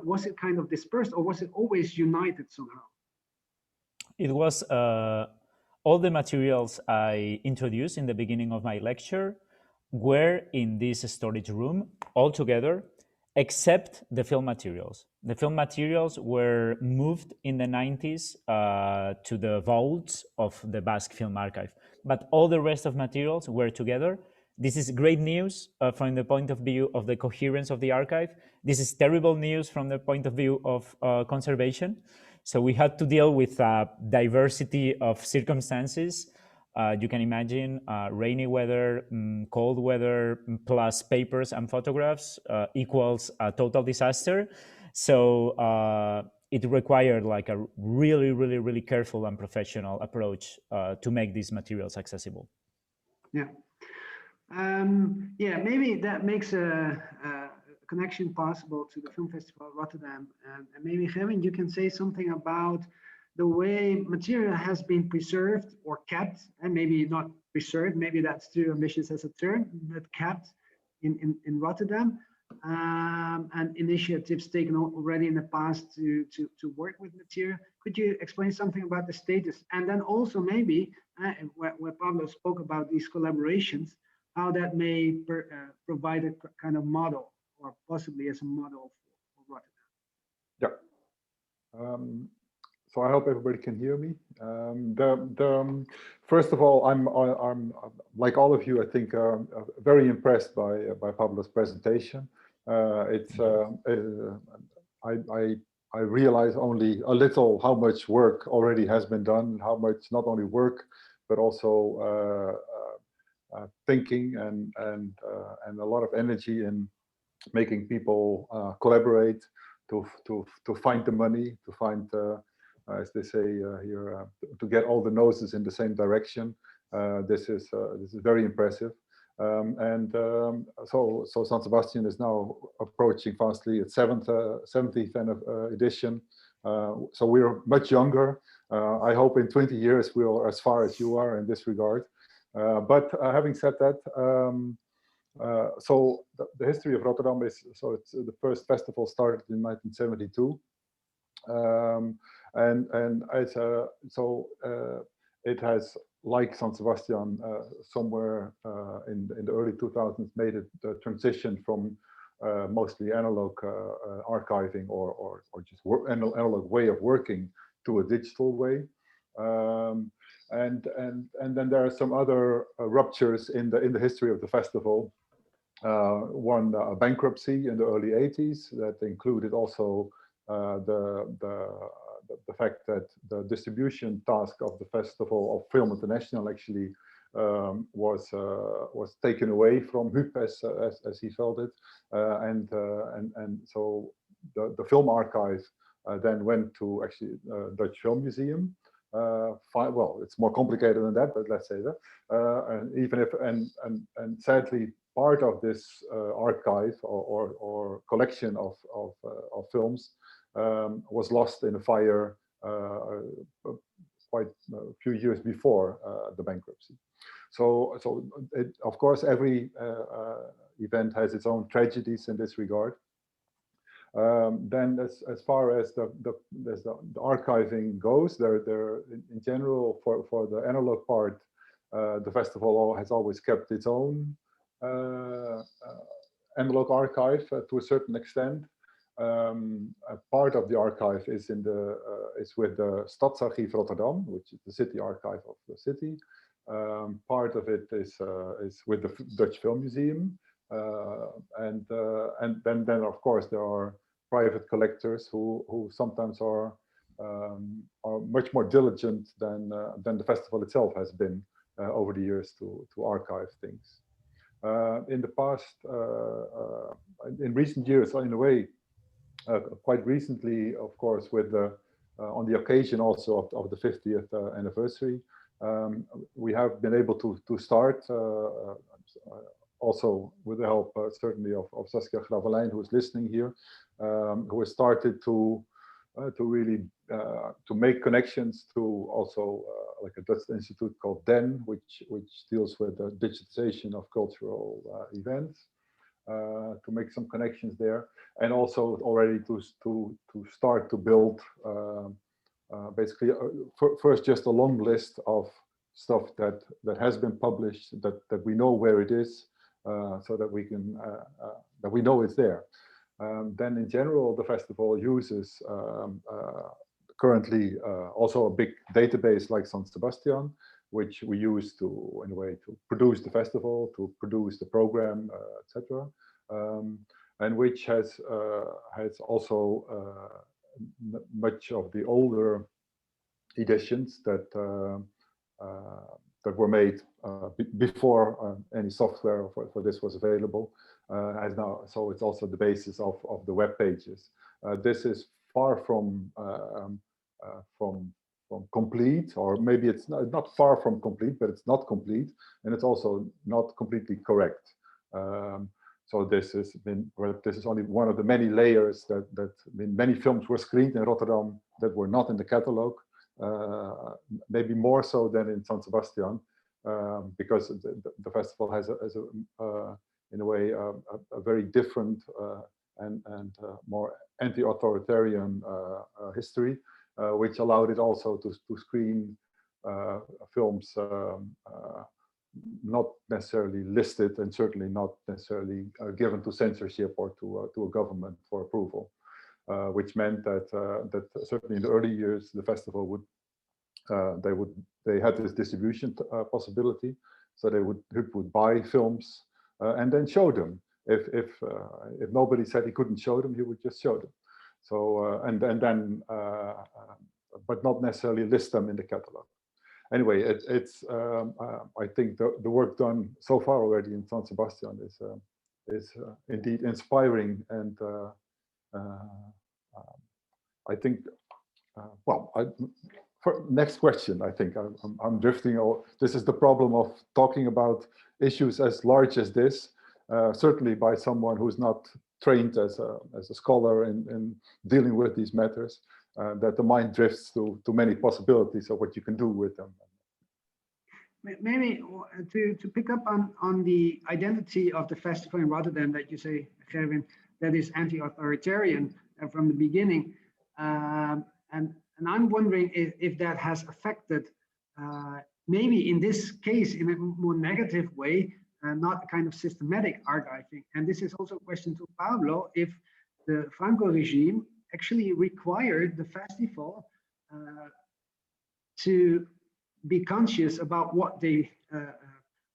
A: Was it kind of dispersed, or was it always united somehow?
B: It was all the materials I introduced in the beginning of my lecture were in this storage room all together, except the film materials. The film materials were moved in the 90s to the vaults of the Basque Film Archive, but all the rest of materials were together. This is great news from the point of view of the coherence of the archive. This is terrible news from the point of view of conservation. So we had to deal with a diversity of circumstances You can imagine rainy weather, cold weather, plus papers and photographs equals a total disaster. So it required like a really, really, really careful and professional approach to make these materials accessible.
A: Yeah. Yeah, maybe that makes a connection possible to the Film Festival of Rotterdam. And maybe, Gerwin, you can say something about the way material has been preserved or kept, and maybe not preserved, maybe that's too ambitious as a term, but kept in Rotterdam, and initiatives taken already in the past to work with material. Could you explain something about the status? And then also maybe, where Pablo spoke about these collaborations, how that may provide a kind of model, or possibly as a model for Rotterdam.
C: Yeah. So I hope everybody can hear me. First of all, I'm like all of you, I think, very impressed by Pablo's presentation. I realize only a little how much work already has been done, how much not only work but also thinking and a lot of energy in making people collaborate to find the money, to find as they say here, to get all the noses in the same direction. This is very impressive. So San Sebastian is now approaching fastly its 70th edition. So we're much younger. I hope in 20 years we're as far as you are in this regard. But having said that, so the history of Rotterdam is, so it's the first festival started in 1972. And it's, it has, like San Sebastian, somewhere in the early 2000s, made it the transition from mostly analog archiving or just analog way of working to a digital way. And then there are some other ruptures in the history of the festival. One, a bankruptcy in the early 80s that included also the fact that the distribution task of the Festival of Film International actually was taken away from Huub as he felt it, and so the film archive then went to actually Dutch Film Museum. Well, it's more complicated than that, but let's say that. And even if and sadly, part of this archive or collection of films was lost in a fire quite a few years before the bankruptcy. So of course, every event has its own tragedies in this regard. Then as far as the archiving goes, there in general for the analog part, the festival has always kept its own analog archive to a certain extent. A part of the archive is is with the Stadsarchief Rotterdam, which is the city archive of the city. Part of it is with the Dutch Film Museum, and then of course there are private collectors who sometimes are much more diligent than the festival itself has been over the years to archive things. In the past, in recent years, in a way, quite recently, of course, with the on the occasion also of the 50th anniversary, we have been able to start also with the help certainly of Saskia Gravelijn, who is listening here, who has started to really to make connections to also like a Dutch institute called DEN, which deals with the digitization of cultural events, to make some connections there, and also already to start to build basically first just a long list of stuff that has been published, that we know where it is, so that we can that we know it's there. Then in general, the festival uses currently also a big database like San Sebastian, which we use to, in a way, to produce the festival, to produce the program, etc., and which has also much of the older editions that that were made before any software for this was available. As now, so it's also the basis of the web pages. This is far from complete, or maybe it's not far from complete, but it's not complete, and it's also not completely correct. So this is only one of the many layers that many films were screened in Rotterdam that were not in the catalog. Maybe more so than in San Sebastian, because the festival has in a way a very different and more anti-authoritarian history, which allowed it also to screen films not necessarily listed and certainly not necessarily given to censorship or to a government for approval, which meant that that certainly in the early years the festival would they had this distribution possibility, so they would buy films and then show them. If nobody said he couldn't show them, he would just show them. So and then but not necessarily list them in the catalog. Anyway, it's I think the work done so far already in San Sebastian is indeed inspiring, and I think well, for next question, I think I'm drifting. This is the problem of talking about issues as large as this, certainly by someone who's not trained as a scholar in dealing with these matters, that the mind drifts to many possibilities of what you can do with them.
A: Maybe to pick up on the identity of the festival in Rotterdam that you say, Gerwin, that is anti-authoritarian from the beginning, and I'm wondering if that has affected, maybe in this case, in a more negative way, not a kind of systematic archiving. And this is also a question to Pablo, if the Franco regime actually required the festival to be conscious about what they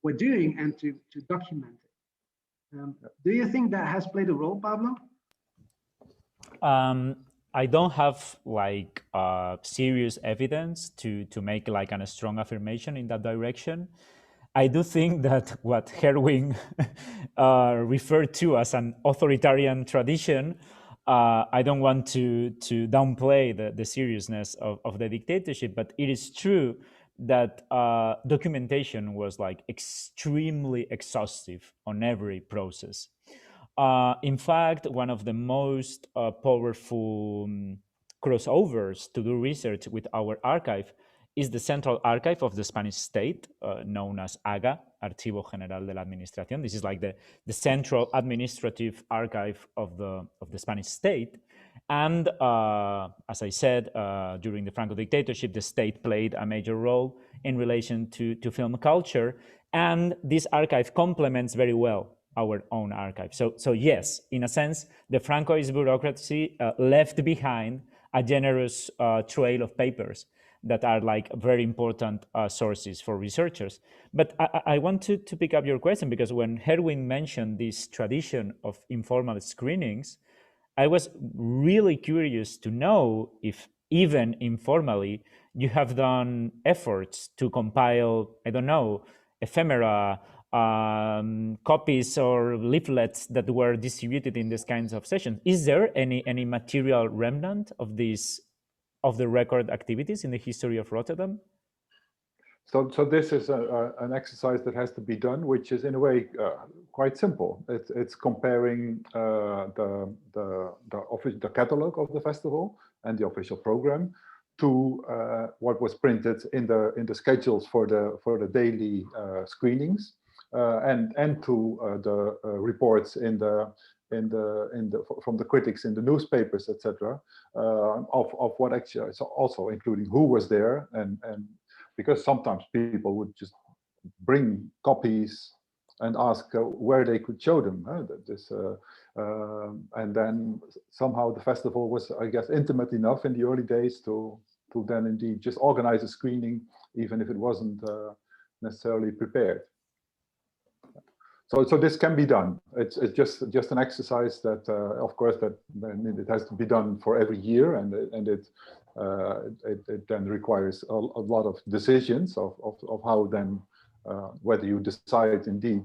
A: were doing and to document it. Do you think that has played a role, Pablo?
B: I don't have like serious evidence to make like a strong affirmation in that direction. I do think that what Gerwin referred to as an authoritarian tradition, I don't want to downplay the seriousness of the dictatorship, but it is true that documentation was like extremely exhaustive on every process. In fact, one of the most powerful crossovers to do research with our archive is the Central Archive of the Spanish State, known as AGA, Archivo General de la Administración. This is like the central administrative archive of the Spanish state. And as I said, during the Franco dictatorship, the state played a major role in relation to film culture. And this archive complements very well our own archive. So yes, in a sense, the Francoist bureaucracy left behind a generous trail of papers that are like very important sources for researchers. But I want to pick up your question, because when Gerwin mentioned this tradition of informal screenings, I was really curious to know if even informally you have done efforts to compile, I don't know, ephemera, copies or leaflets that were distributed in these kinds of sessions. Is there any material remnant of these of the record activities in the history of Rotterdam?
C: So this is an exercise that has to be done, which is in a way quite simple. It's comparing the catalog of the festival and the official program to what was printed in the schedules for the daily screenings, and to the reports from the critics in the newspapers, etc., of what actually, so also including who was there, and because sometimes people would just bring copies and ask where they could show them. And then somehow the festival was, I guess, intimate enough in the early days to then indeed just organize a screening, even if it wasn't necessarily prepared. So this can be done. It's just an exercise that, of course, that it has to be done for every year, and it it then requires a lot of decisions of how then, whether you decide indeed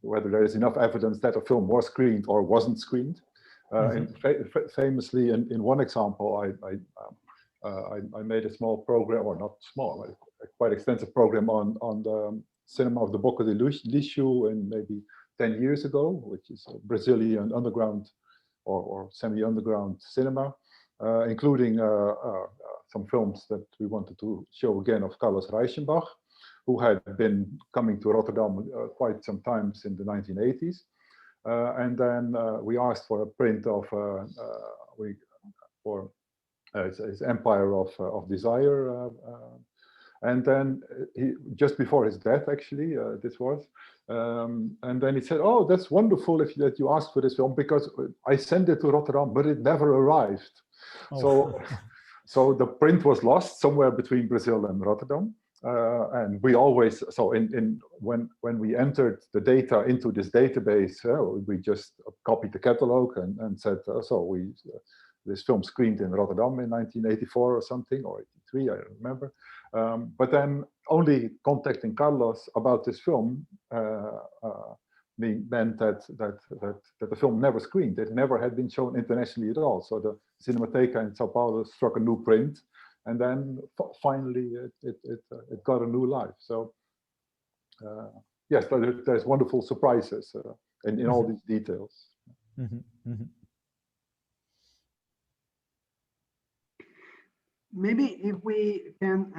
C: whether there is enough evidence that a film was screened or wasn't screened. And famously, in one example, I made a small program, or not small, a quite extensive program on the cinema of the Boca de Lixo in maybe 10 years ago, which is a Brazilian underground or semi-underground cinema, including some films that we wanted to show again of Carlos Reichenbach, who had been coming to Rotterdam quite some times in the 1980s. And then we asked for a print of his Empire of Desire. And then just before his death, actually, this was. And then he said, "Oh, that's wonderful that you asked for this film, because I sent it to Rotterdam, but it never arrived." Oh. So the print was lost somewhere between Brazil and Rotterdam. And we always, so when we entered the data into this database, we just copied the catalog and said, this film screened in Rotterdam in 1984 or something, or 83, I don't remember. But then only contacting Carlos about this film meant that the film never screened. It never had been shown internationally at all. So the Cinemateca in Sao Paulo struck a new print, and then finally it got a new life. So yes, there's wonderful surprises in all these details.
A: Maybe if we can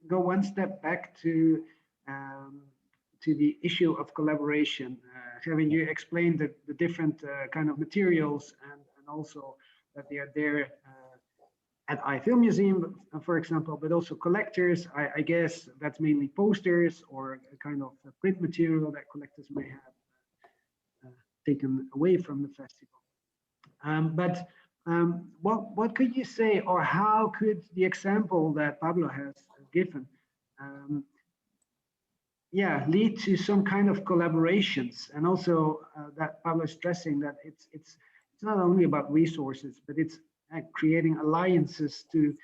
A: go one step back to the issue of collaboration. Gerwin, you explained the different kind of materials and also that they are there at Eye Filmmuseum, for example, but also collectors. I guess that's mainly posters or a kind of print material that collectors may have taken away from the festival. What could you say, or how could the example that Pablo has given lead to some kind of collaborations? And also that Pablo is stressing that it's not only about resources, but it's creating alliances to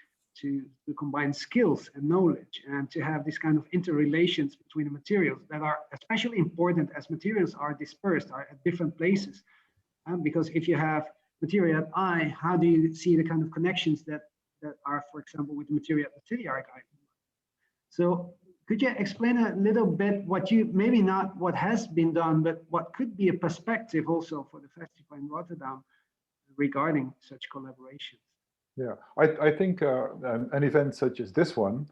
A: combine skills and knowledge, and to have this kind of interrelations between the materials that are especially important as materials are dispersed, are at different places. Because if you have material at Eye, how do you see the kind of connections that are, for example, with the material at the City Archive? So could you explain a little bit what you, maybe not what has been done, but what could be a perspective also for the festival in Rotterdam regarding such collaborations?
C: Yeah, I think an event such as this one,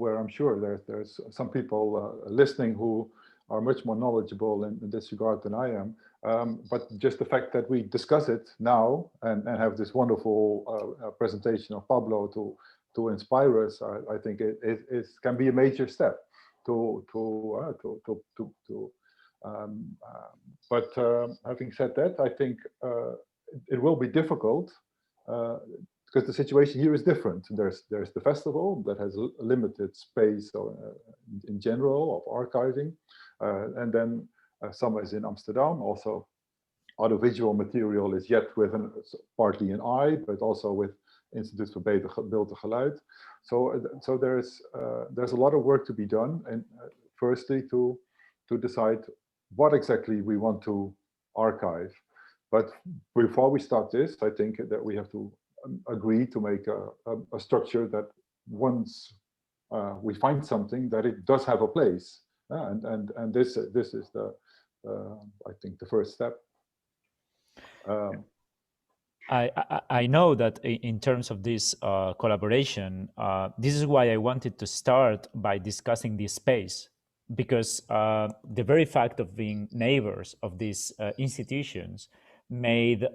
C: where I'm sure there's some people listening who are much more knowledgeable in this regard than I am, but just the fact that we discuss it now and have this wonderful presentation of Pablo to inspire us, I think it can be a major step but having said that, I think it will be difficult because the situation here is different. There's the festival that has a limited space in general of archiving, and then summer is in Amsterdam. Also, audiovisual material is yet with partly an Eye, but also with Institute for Beeld en Geluid. So there's a lot of work to be done, and firstly to decide what exactly we want to archive. But before we start this, I think that we have to agree to make a structure that once we find something, that it does have a place, and this is the I think the first step.
B: I know that in terms of this collaboration, this is why I wanted to start by discussing this space, because the very fact of being neighbors of these institutions made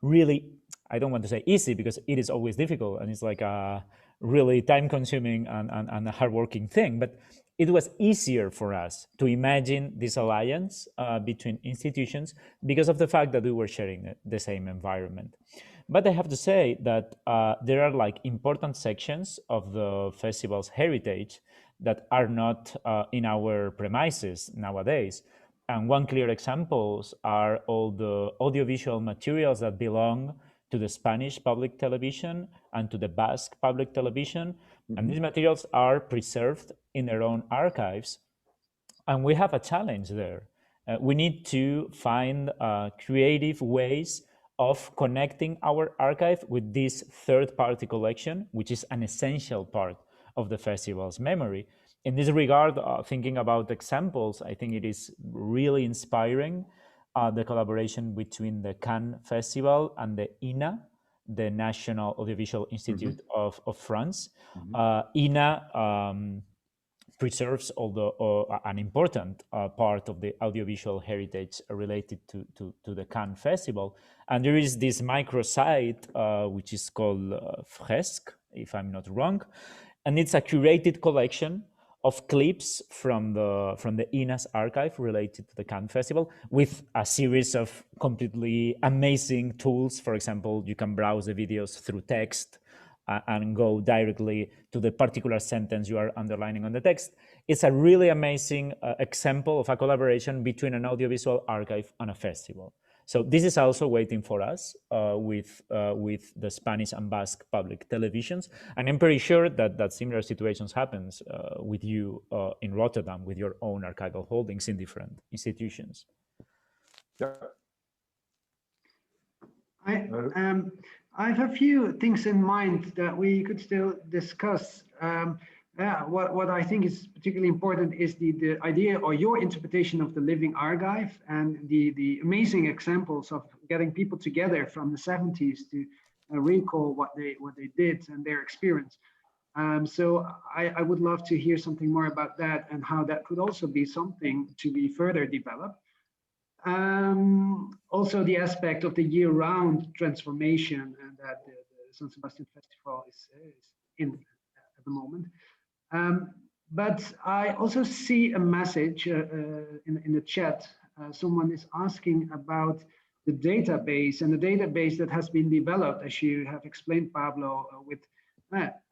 B: really, I don't want to say easy, because it is always difficult and it's like a really time-consuming and a hard-working thing, but it was easier for us to imagine this alliance between institutions because of the fact that we were sharing the same environment. But I have to say that there are like important sections of the festival's heritage that are not in our premises nowadays. And one clear examples are all the audiovisual materials that belong to the Spanish public television and to the Basque public television. And these materials are preserved in their own archives. And we have a challenge there. We need to find creative ways of connecting our archive with this third-party collection, which is an essential part of the festival's memory. In this regard, thinking about examples, I think it is really inspiring the collaboration between the Cannes Festival and the INA, the National Audiovisual Institute of France. INA preserves an important part of the audiovisual heritage related to the Cannes Festival. And there is this microsite, which is called Fresque, if I'm not wrong. And it's a curated collection of clips from the INA's archive related to the Cannes Festival, with a series of completely amazing tools. For example, you can browse the videos through text and go directly to the particular sentence you are underlining on the text. It's a really amazing example of a collaboration between an audiovisual archive and a festival. So this is also waiting for us with the Spanish and Basque public televisions. And I'm pretty sure that similar situations happens with you in Rotterdam, with your own archival holdings in different institutions.
C: Yeah.
A: I have a few things in mind that we could still discuss. What I think is particularly important is the idea or your interpretation of the living archive and the amazing examples of getting people together from the 70s to recall what they did and their experience. So I would love to hear something more about that and how that could also be something to be further developed. Also the aspect of the year-round transformation and that the San Sebastian Festival is in at the moment. But I also see a message in the chat. Someone is asking about the database and the database that has been developed, as you have explained, Pablo, with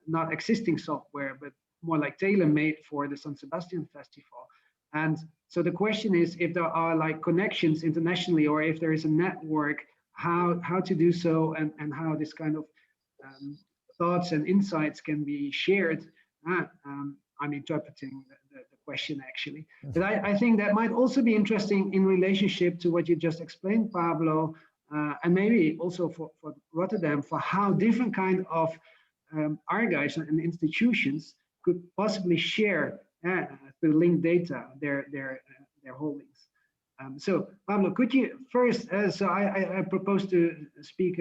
A: not existing software, but more like tailor-made for the San Sebastian Festival. And so the question is if there are like connections internationally or if there is a network, how to do so and how this kind of thoughts and insights can be shared. I'm interpreting the question actually. But I think that might also be interesting in relationship to what you just explained, Pablo, and maybe also for Rotterdam, for how different kind of archives and institutions could possibly share through linked data their holdings. So Pablo, could you first, so I propose to speak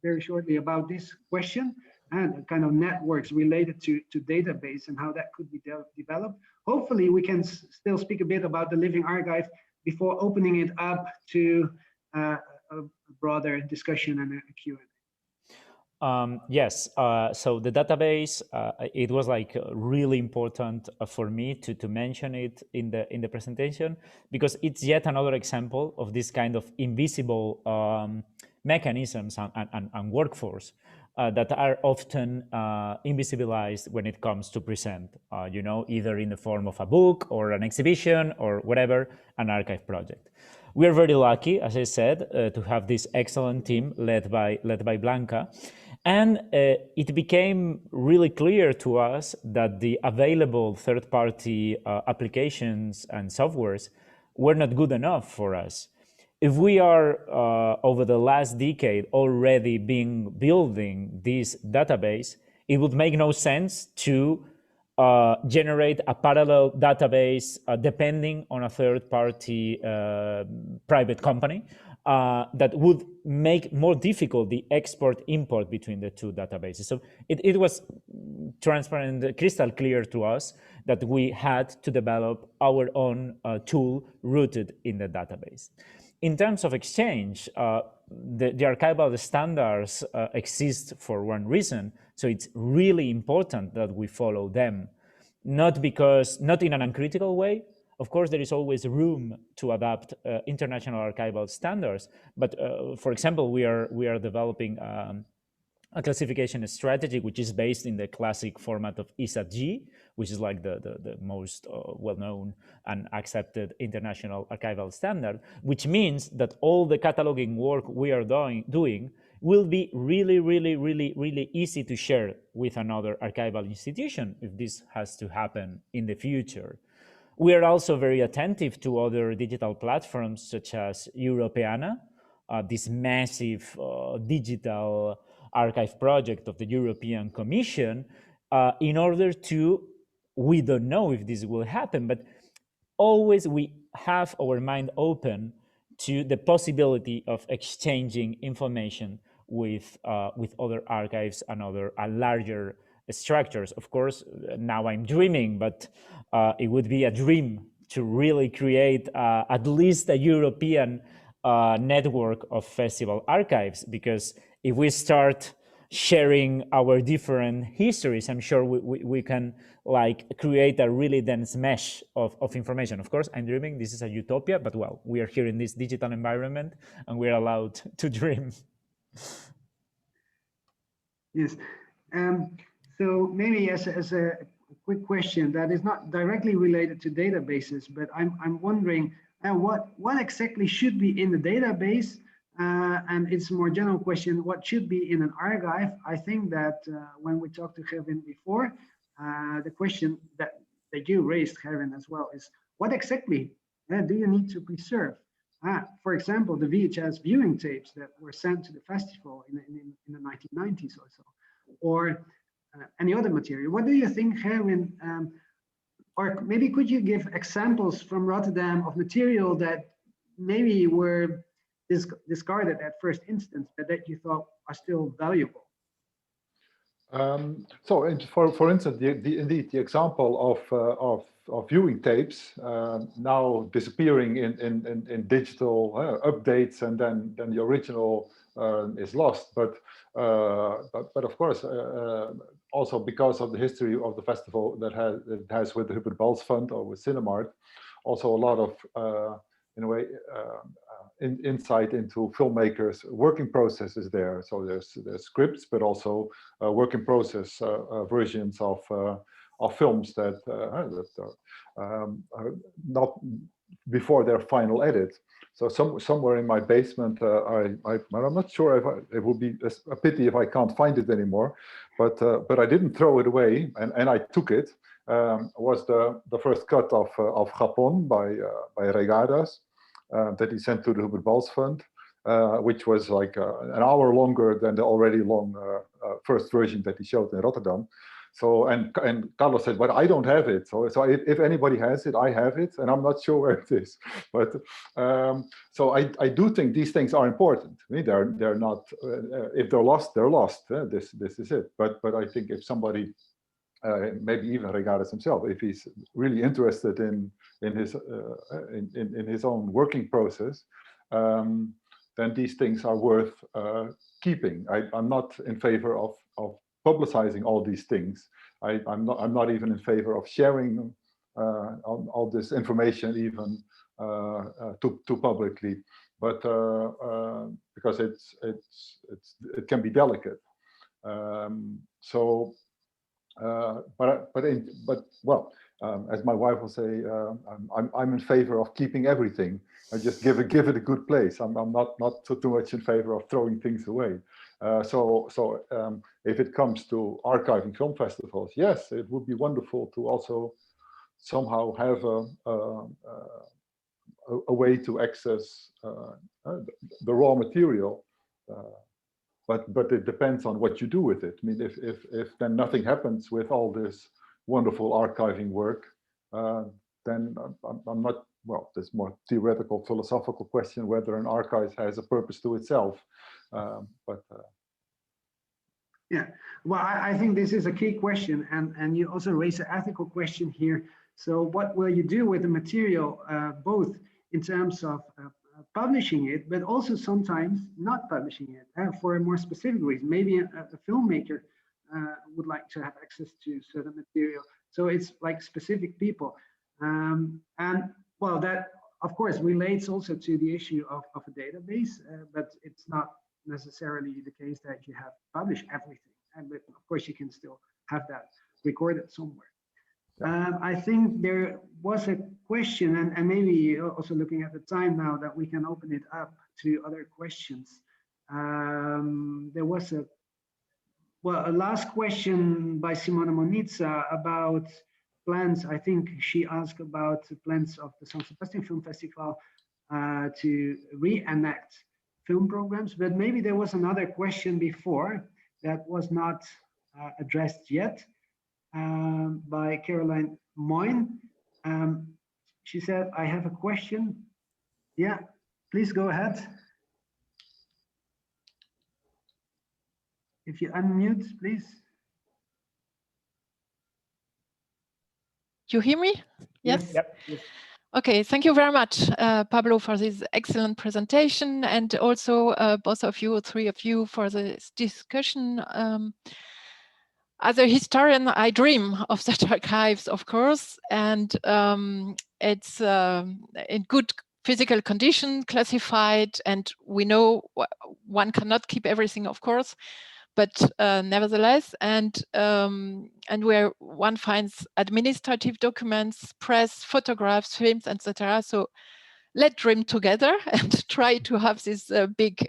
A: very shortly about this question and kind of networks related to database and how that could be developed. Hopefully we can still speak a bit about the living archive before opening it up to a broader discussion and a Q&A.
B: Yes, so the database, it was like really important for me to mention it in the presentation, because it's yet another example of this kind of invisible mechanisms and workforce that are often invisibilized when it comes to present, you know, either in the form of a book or an exhibition or whatever, an archive project. We are very lucky, as I said, to have this excellent team led by Blanca. And it became really clear to us that the available third-party applications and softwares were not good enough for us. If we are, over the last decade, already building this database, it would make no sense to generate a parallel database depending on a third-party private company that would make more difficult the export-import between the two databases. So it was transparent, crystal clear to us that we had to develop our own tool rooted in the database. In terms of exchange, the archival standards exist for one reason, so it's really important that we follow them, not in an uncritical way. Of course, there is always room to adapt international archival standards, but for example, we are developing a classification strategy which is based in the classic format of ISA-G, which is like the most well-known and accepted international archival standard, which means that all the cataloging work we are doing will be really, really, really, really easy to share with another archival institution if this has to happen in the future. We are also very attentive to other digital platforms such as Europeana, this massive digital archive project of the European Commission, in order to, we don't know if this will happen, but always we have our mind open to the possibility of exchanging information with other archives and other larger structures. Of course, now I'm dreaming, but it would be a dream to really create at least a European network of festival archives, because if we start sharing our different histories, I'm sure we can like create a really dense mesh of information. Of course, I'm dreaming, this is a utopia, but well, we are here in this digital environment and we're allowed to dream.
A: Yes. So maybe as a quick question that is not directly related to databases, but I'm wondering what exactly should be in the database, and it's a more general question, what should be in an archive? I think that when we talked to Gerwin before, the question that you raised, Gerwin, as well, is what exactly do you need to preserve? For example, the VHS viewing tapes that were sent to the festival in the 1990s or so, or any other material. What do you think, Gerwin, or maybe could you give examples from Rotterdam of material that maybe were discarded at first instance, but that you thought are still valuable?
C: So, for instance, indeed, the example of viewing tapes now disappearing in digital updates, and then the original is lost. But of course, also because of the history of the festival that has with the Hubert Bals Fund or with Cinemart, also a lot of in a way insight into filmmakers' working processes there. So there's scripts, but also work in process versions of films that are not before their final edit. So somewhere in my basement, I'm not sure if it would be a pity if I can't find it anymore, but I didn't throw it away, and I took it. Was the first cut of Japón by Regadas. That he sent to the Hubert Bals Fund, which was like an hour longer than the already long first version that he showed in Rotterdam. So, and Carlos said, but I don't have it. So if anybody has it, I have it, and I'm not sure where it is. But so I do think these things are important. I mean, they're not. If they're lost, they're lost. This is it. But I think if somebody, maybe even Regadas himself, if he's really interested in his own working process, then these things are worth keeping. I'm not in favor of publicizing all these things. I'm not even in favor of sharing all this information even to publicly, but because it can be delicate. But well, as my wife will say, I'm in favor of keeping everything. I just give it a good place. I'm not too much in favor of throwing things away. So if it comes to archiving film festivals, yes, it would be wonderful to also somehow have a way to access the raw material. But it depends on what you do with it. I mean, if then nothing happens with all this wonderful archiving work, then I'm not, well, there's more theoretical, philosophical question whether an archive has a purpose to itself.
A: Yeah, well, I think this is a key question, and you also raise an ethical question here. So what will you do with the material, both in terms of publishing it, but also sometimes not publishing it for a more specific reason? Maybe a filmmaker would like to have access to certain material. So it's like specific people. And well, that of course relates also to the issue of a database, but it's not necessarily the case that you have to publish everything. But of course you can still have that recorded somewhere. I think there was a question, and maybe also looking at the time now, that we can open it up to other questions. There was a last question by Simona Monitza about plans. I think she asked about the plans of the San Sebastian Film Festival to reenact film programs, but maybe there was another question before that was not addressed yet by Caroline Moyne. She said, I have a question. Yeah, please go ahead. If you unmute, please.
D: You hear me? Yes.
B: Yep.
A: Yes.
D: Okay, thank you very much, Pablo, for this excellent presentation, and also both of you, three of you, for this discussion. As a historian, I dream of such archives, of course, and it's in good physical condition, classified, and we know one cannot keep everything, of course, but nevertheless, and where one finds administrative documents, press, photographs, films, etc. So let's dream together and try to have this big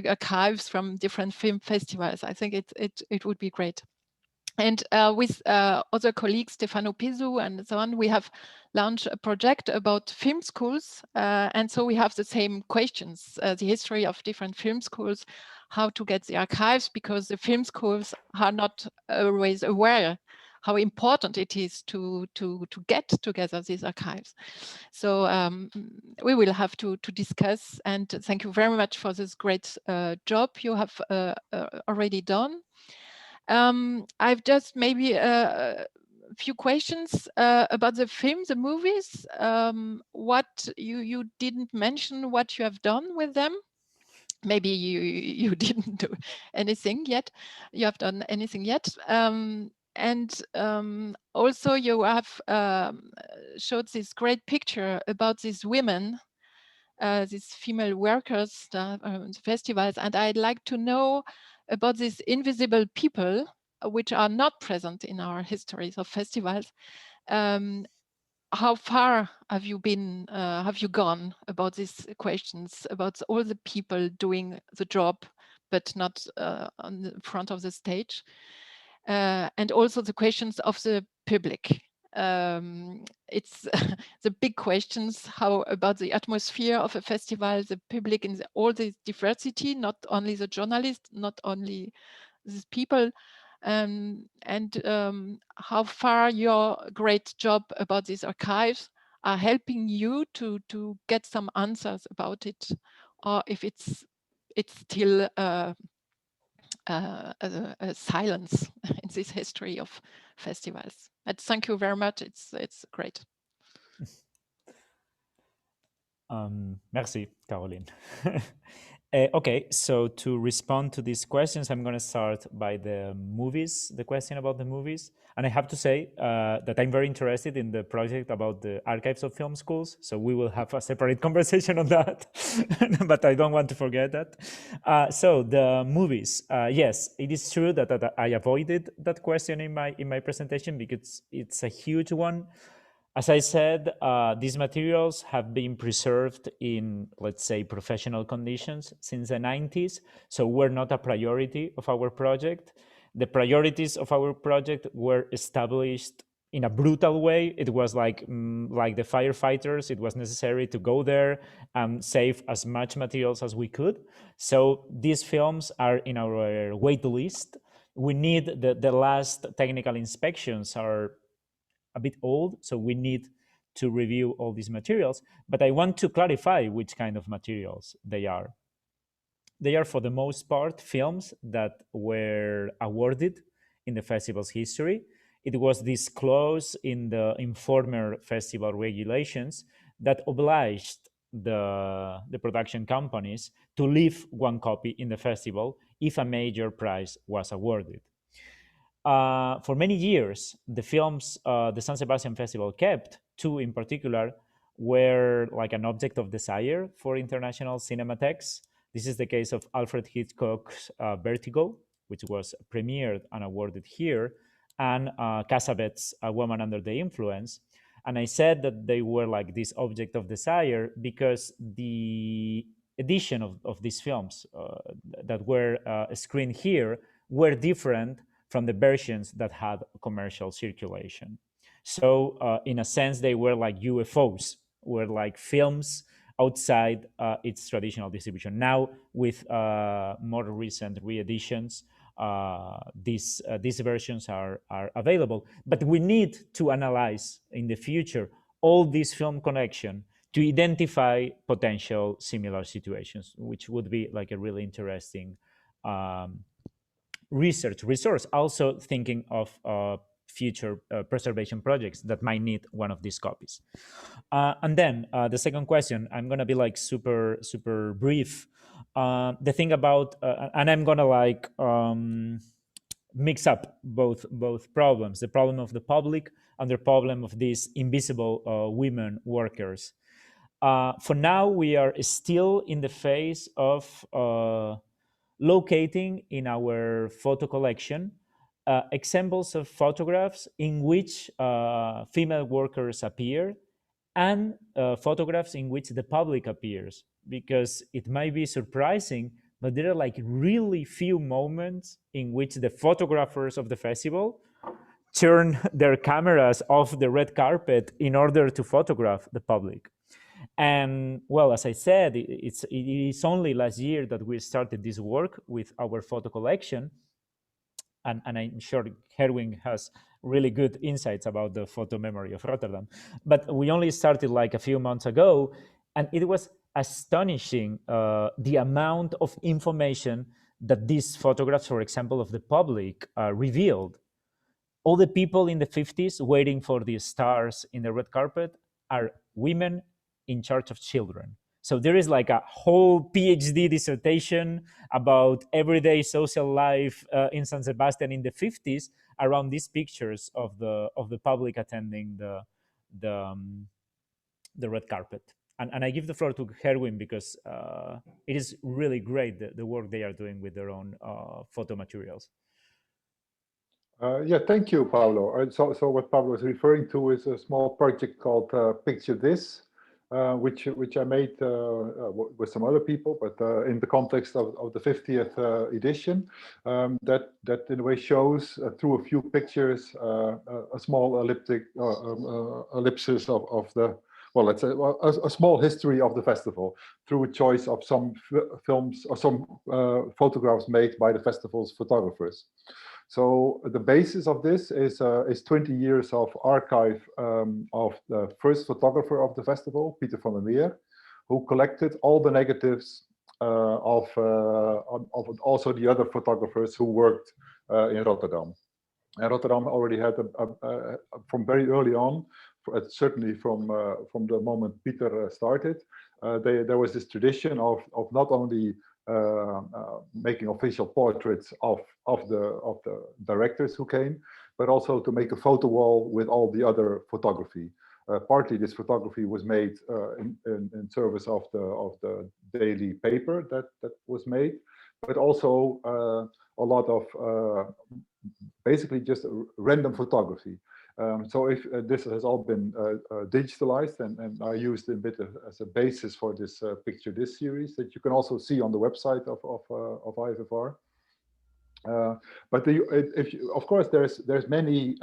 D: archives from different film festivals. I think it would be great. And with other colleagues, Stefano Pisu and so on, we have launched a project about film schools. And so we have the same questions, the history of different film schools, how to get the archives, because the film schools are not always aware how important it is to get together these archives. So we will have to discuss, and thank you very much for this great job you have already done. I've just maybe a few questions about the film, the movies. What you didn't mention what you have done with them. Maybe you didn't do anything yet. You have done anything yet. And also you have showed this great picture about these women, these female workers, the festivals, and I'd like to know about these invisible people which are not present in our histories of festivals. How far have you been, have you gone about these questions, about all the people doing the job, but not on the front of the stage? And also the questions of the public. It's the big questions, how about the atmosphere of a festival, the public in all the diversity, not only the journalists, not only these people, and how far your great job about these archives are helping you to get some answers about it, or if it's still a silence in this history of festivals. And thank you very much. It's great.
B: Merci, Caroline. Okay, so to respond to these questions, I'm going to start by the movies, the question about the movies. And I have to say that I'm very interested in the project about the archives of film schools. So we will have a separate conversation on that, but I don't want to forget that. So the movies, yes, it is true that I avoided that question in my presentation because it's a huge one. As I said, these materials have been preserved in, let's say, professional conditions since the 90s, so were not a priority of our project. The priorities of our project were established in a brutal way. It was like the firefighters, it was necessary to go there and save as much materials as we could. So these films are in our wait list. We need the last technical inspections are a bit old, so we need to review all these materials. But I want to clarify which kind of materials they are. They are, for the most part, films that were awarded in the festival's history. It was disclosed in the informer festival regulations that obliged the production companies to leave one copy in the festival if a major prize was awarded. For many years, the films the San Sebastian Festival kept, two in particular, were like an object of desire for international cinematheques. This is the case of Alfred Hitchcock's Vertigo, which was premiered and awarded here, and Cassavet's A Woman Under the Influence. And I said that they were like this object of desire because the edition of these films that were screened here were different from the versions that had commercial circulation. So in a sense, they were like UFOs, were like films outside its traditional distribution. Now, with more recent re-editions, these versions are available. But we need to analyze in the future all these film connection to identify potential similar situations, which would be like a really interesting research resource. Also thinking of future preservation projects that might need one of these copies. And then the second question, I'm gonna be like super brief. The thing about, and I'm gonna like mix up both problems, the problem of the public and the problem of these invisible women workers. For now, we are still in the phase of locating in our photo collection examples of photographs in which female workers appear and photographs in which the public appears, because it might be surprising, but there are like really few moments in which the photographers of the festival turn their cameras off the red carpet in order to photograph the public. And well, as I said, it is only last year that we started this work with our photo collection. And I'm sure Gerwin has really good insights about the photo memory of Rotterdam. But we only started like a few months ago, and it was astonishing the amount of information that these photographs, for example, of the public revealed. All the people in the 50s waiting for the stars in the red carpet are women in charge of children. So there is like a whole PhD dissertation about everyday social life in San Sebastian in the 50s around these pictures of the public attending the red carpet. And I give the floor to Gerwin because it is really great the work they are doing with their own photo materials.
C: Yeah, thank you, Pablo. So what Pablo is referring to is a small project called Picture This, which I made with some other people, but in the context of the 50th edition, that in a way shows through a few pictures a small ellipsis of the, well, let's say a small history of the festival through a choice of some films or some photographs made by the festival's photographers. So the basis of this is 20 years of archive of the first photographer of the festival, Pieter van der Meer, who collected all the negatives of also the other photographers who worked in Rotterdam. And Rotterdam already had, from very early on, certainly from the moment Pieter started, there was this tradition of not only making official portraits of the directors who came, but also to make a photo wall with all the other photography. Partly this photography was made in service of the daily paper that was made, but also a lot of basically just random photography. So if this has all been digitalized and I used a bit as a basis for this Picture This series that you can also see on the website of IFFR. But of course, there's many.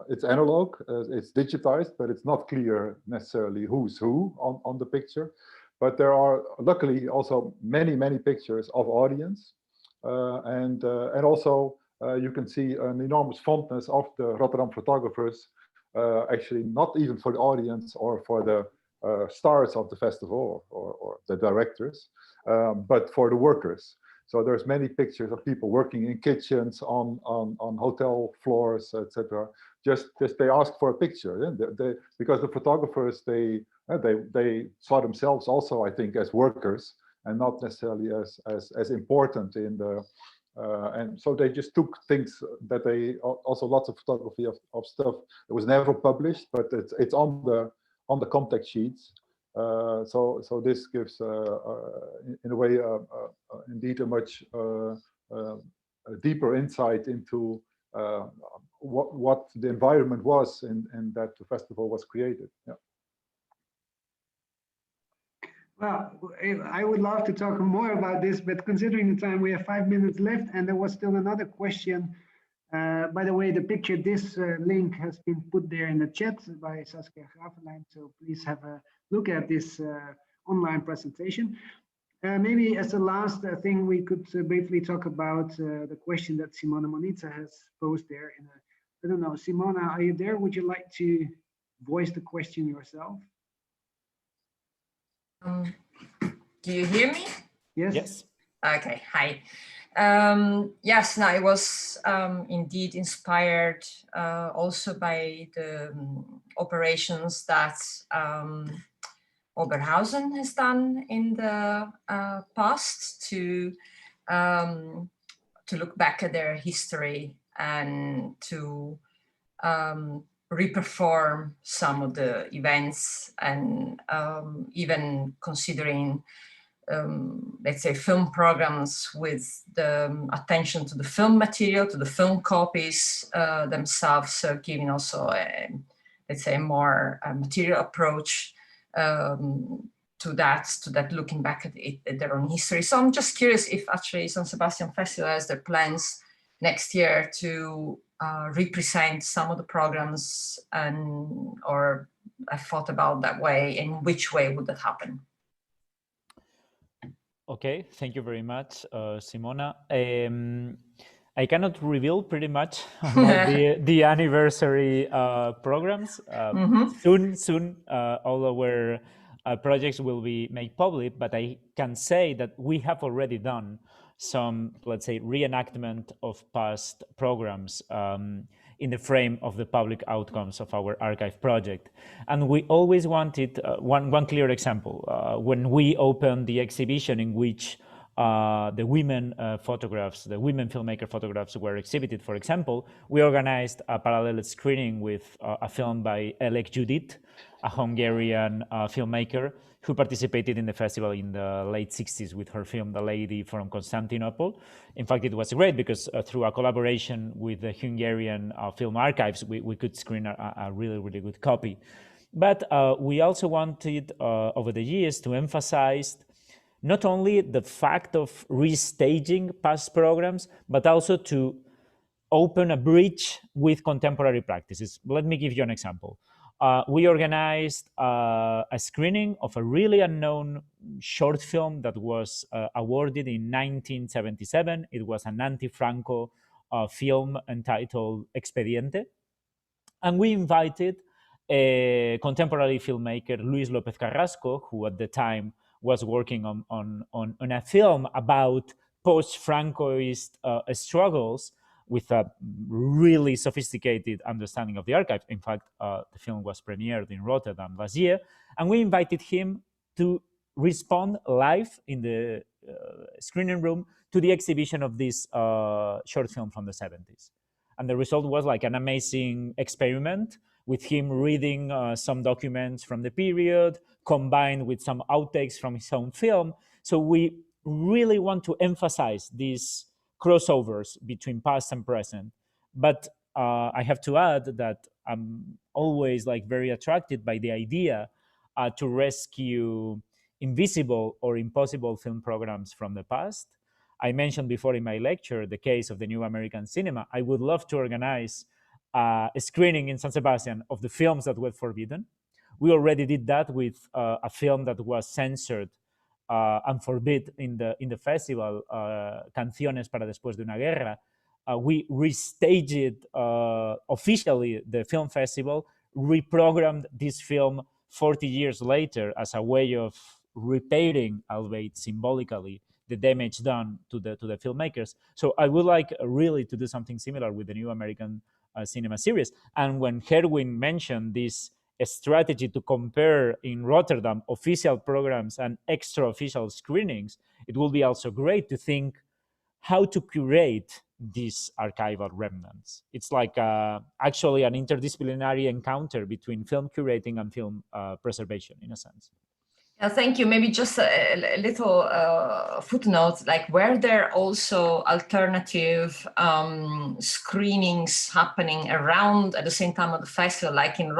C: It's analog, it's digitized, but it's not clear necessarily who's who on the picture. But there are luckily also many pictures of audience, and also. You can see an enormous fondness of the Rotterdam photographers, actually not even for the audience or for the stars of the festival or the directors, but for the workers. So there's many pictures of people working in kitchens, on hotel floors, etc. Just they ask for a picture, yeah? Because the photographers they saw themselves also, I think, as workers and not necessarily as important in the. And so they just took things that they also lots of photography of stuff that was never published, but it's on the contact sheets. So this gives in a way indeed a much a deeper insight into what the environment was in that the festival was created. Yeah.
A: Well, I would love to talk more about this, but considering the time, we have 5 minutes left, and there was still another question. By the way, the picture, this link has been put there in the chat by Saskia Gravenlijn, so please have a look at this online presentation. Maybe as a last thing, we could briefly talk about the question that Simona Monita has posed there. I don't know, Simona, are you there? Would you like to voice the question yourself?
E: Do you hear me?
A: Yes.
B: Yes.
E: Okay, hi. Yes, no, I was indeed inspired also by the operations that Oberhausen has done in the past to look back at their history and to reperform some of the events, and even considering let's say film programs with the attention to the film material, to the film copies themselves, so giving also let's say a more material approach to that, looking back at their own history. So I'm just curious if actually San Sebastian Festival has their plans next year to represent some of the programs, and or I thought about that way, in which way would that happen?
B: Okay, thank you very much, Simona. I cannot reveal pretty much about the anniversary programs. Soon, all our projects will be made public, but I can say that we have already done some, let's say, reenactment of past programs in the frame of the public outcomes of our archive project. And we always wanted, one clear example, when we opened the exhibition in which the women photographs, the women filmmaker photographs were exhibited, for example, we organized a parallel screening with a film by Elek Judit, a Hungarian filmmaker who participated in the festival in the late 60s with her film, The Lady from Constantinople. In fact, it was great because through a collaboration with the Hungarian film archives, we could screen a really, really good copy. But we also wanted, over the years, to emphasize not only the fact of restaging past programs, but also to open a bridge with contemporary practices. Let me give you an example. We organized a screening of a really unknown short film that was awarded in 1977. It was an anti-Franco film entitled Expediente. And we invited a contemporary filmmaker, Luis López Carrasco, who at the time was working on a film about post-Francoist struggles, with a really sophisticated understanding of the archive. In fact, the film was premiered in Rotterdam last year, and we invited him to respond live in the screening room to the exhibition of this short film from the 70s. And the result was like an amazing experiment with him reading some documents from the period, combined with some outtakes from his own film. So we really want to emphasize these crossovers between past and present. But I have to add that I'm always like very attracted by the idea to rescue invisible or impossible film programs from the past. I mentioned before in my lecture the case of the New American Cinema. I would love to organize a screening in San Sebastian of the films that were forbidden. We already did that with a film that was censored and forbid in the festival, Canciones para Después de una Guerra. We restaged officially the film festival, reprogrammed this film 40 years later as a way of repairing, albeit symbolically, the damage done to the filmmakers. So I would like really to do something similar with the New American Cinema series. And when Gerwin mentioned this strategy to compare in Rotterdam official programs and extra official screenings, it will be also great to think how to curate these archival remnants. It's like actually an interdisciplinary encounter between film curating and film preservation, in a sense.
E: Thank you. Maybe just a little footnote, like were there also alternative screenings happening around at the same time of the festival, like in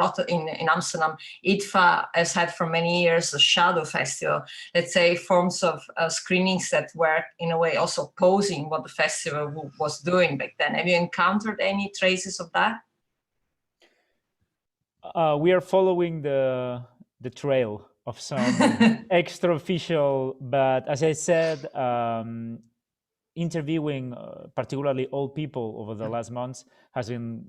E: Amsterdam, IFFR has had for many years a shadow festival, let's say forms of screenings that were in a way also opposing what the festival was doing back then. Have you encountered any traces of that?
B: We are following the trail of some extra-official, but as I said, interviewing particularly old people over the last months has been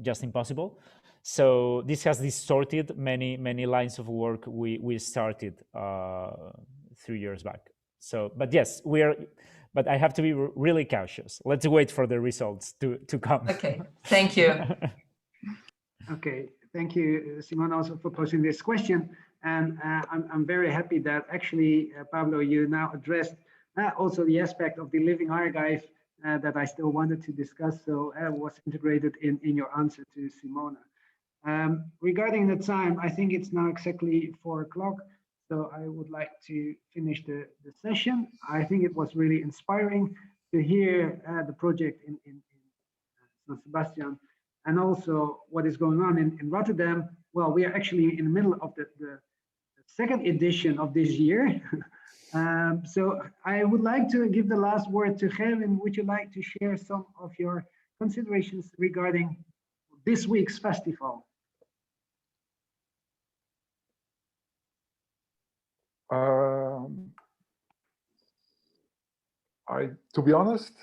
B: just impossible. So this has distorted many lines of work we started 3 years back. So, but yes, but I have to be really cautious. Let's wait for the results to come.
E: Okay, thank you.
A: Okay, thank you, Simona, also for posing this question. And I'm very happy that actually, Pablo, you now addressed also the aspect of the living archive that I still wanted to discuss. So was integrated in your answer to Simona. Regarding the time, I think it's now exactly 4 o'clock. So I would like to finish the session. I think it was really inspiring to hear the project in San Sebastian, and also what is going on in Rotterdam. Well, we are actually in the middle of the second edition of this year. So I would like to give the last word to Gerwin. Would you like to share some of your considerations regarding this week's festival?
C: To be honest,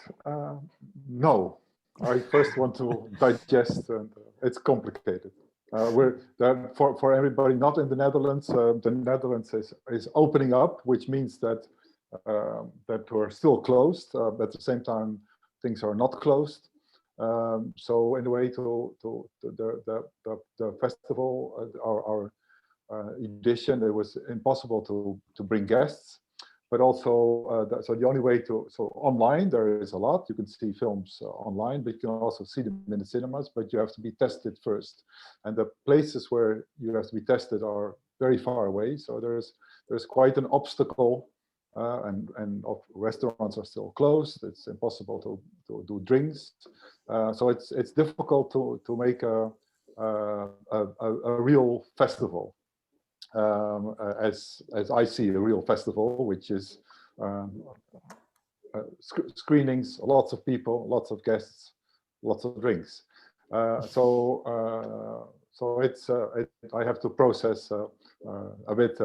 C: no. I first want to digest, and it's complicated. For everybody not in the Netherlands, the Netherlands is opening up, which means that we're still closed. But at the same time, things are not closed. So in a way, to the festival, our edition, it was impossible to bring guests. But also, so the only way so online, there is a lot. You can see films online, but you can also see them in the cinemas, but you have to be tested first. And the places where you have to be tested are very far away. So there's quite an obstacle, and restaurants are still closed. It's impossible to do drinks. So it's difficult to make a real festival. As I see a real festival, which is screenings, lots of people, lots of guests, lots of drinks. So it's I have to process a bit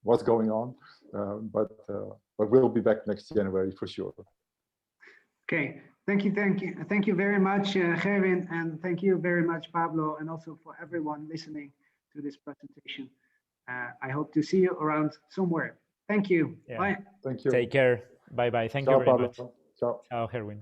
C: what's going on, but we'll be back next January for sure.
A: Okay, thank you very much, Gerwin, and thank you very much, Pablo, and also for everyone listening to this presentation. I hope to see you around somewhere. Thank you. Yeah. Bye.
C: Thank you.
B: Take care. Bye-bye. Thank you very much.
C: Ciao.
B: Ciao, Gerwin.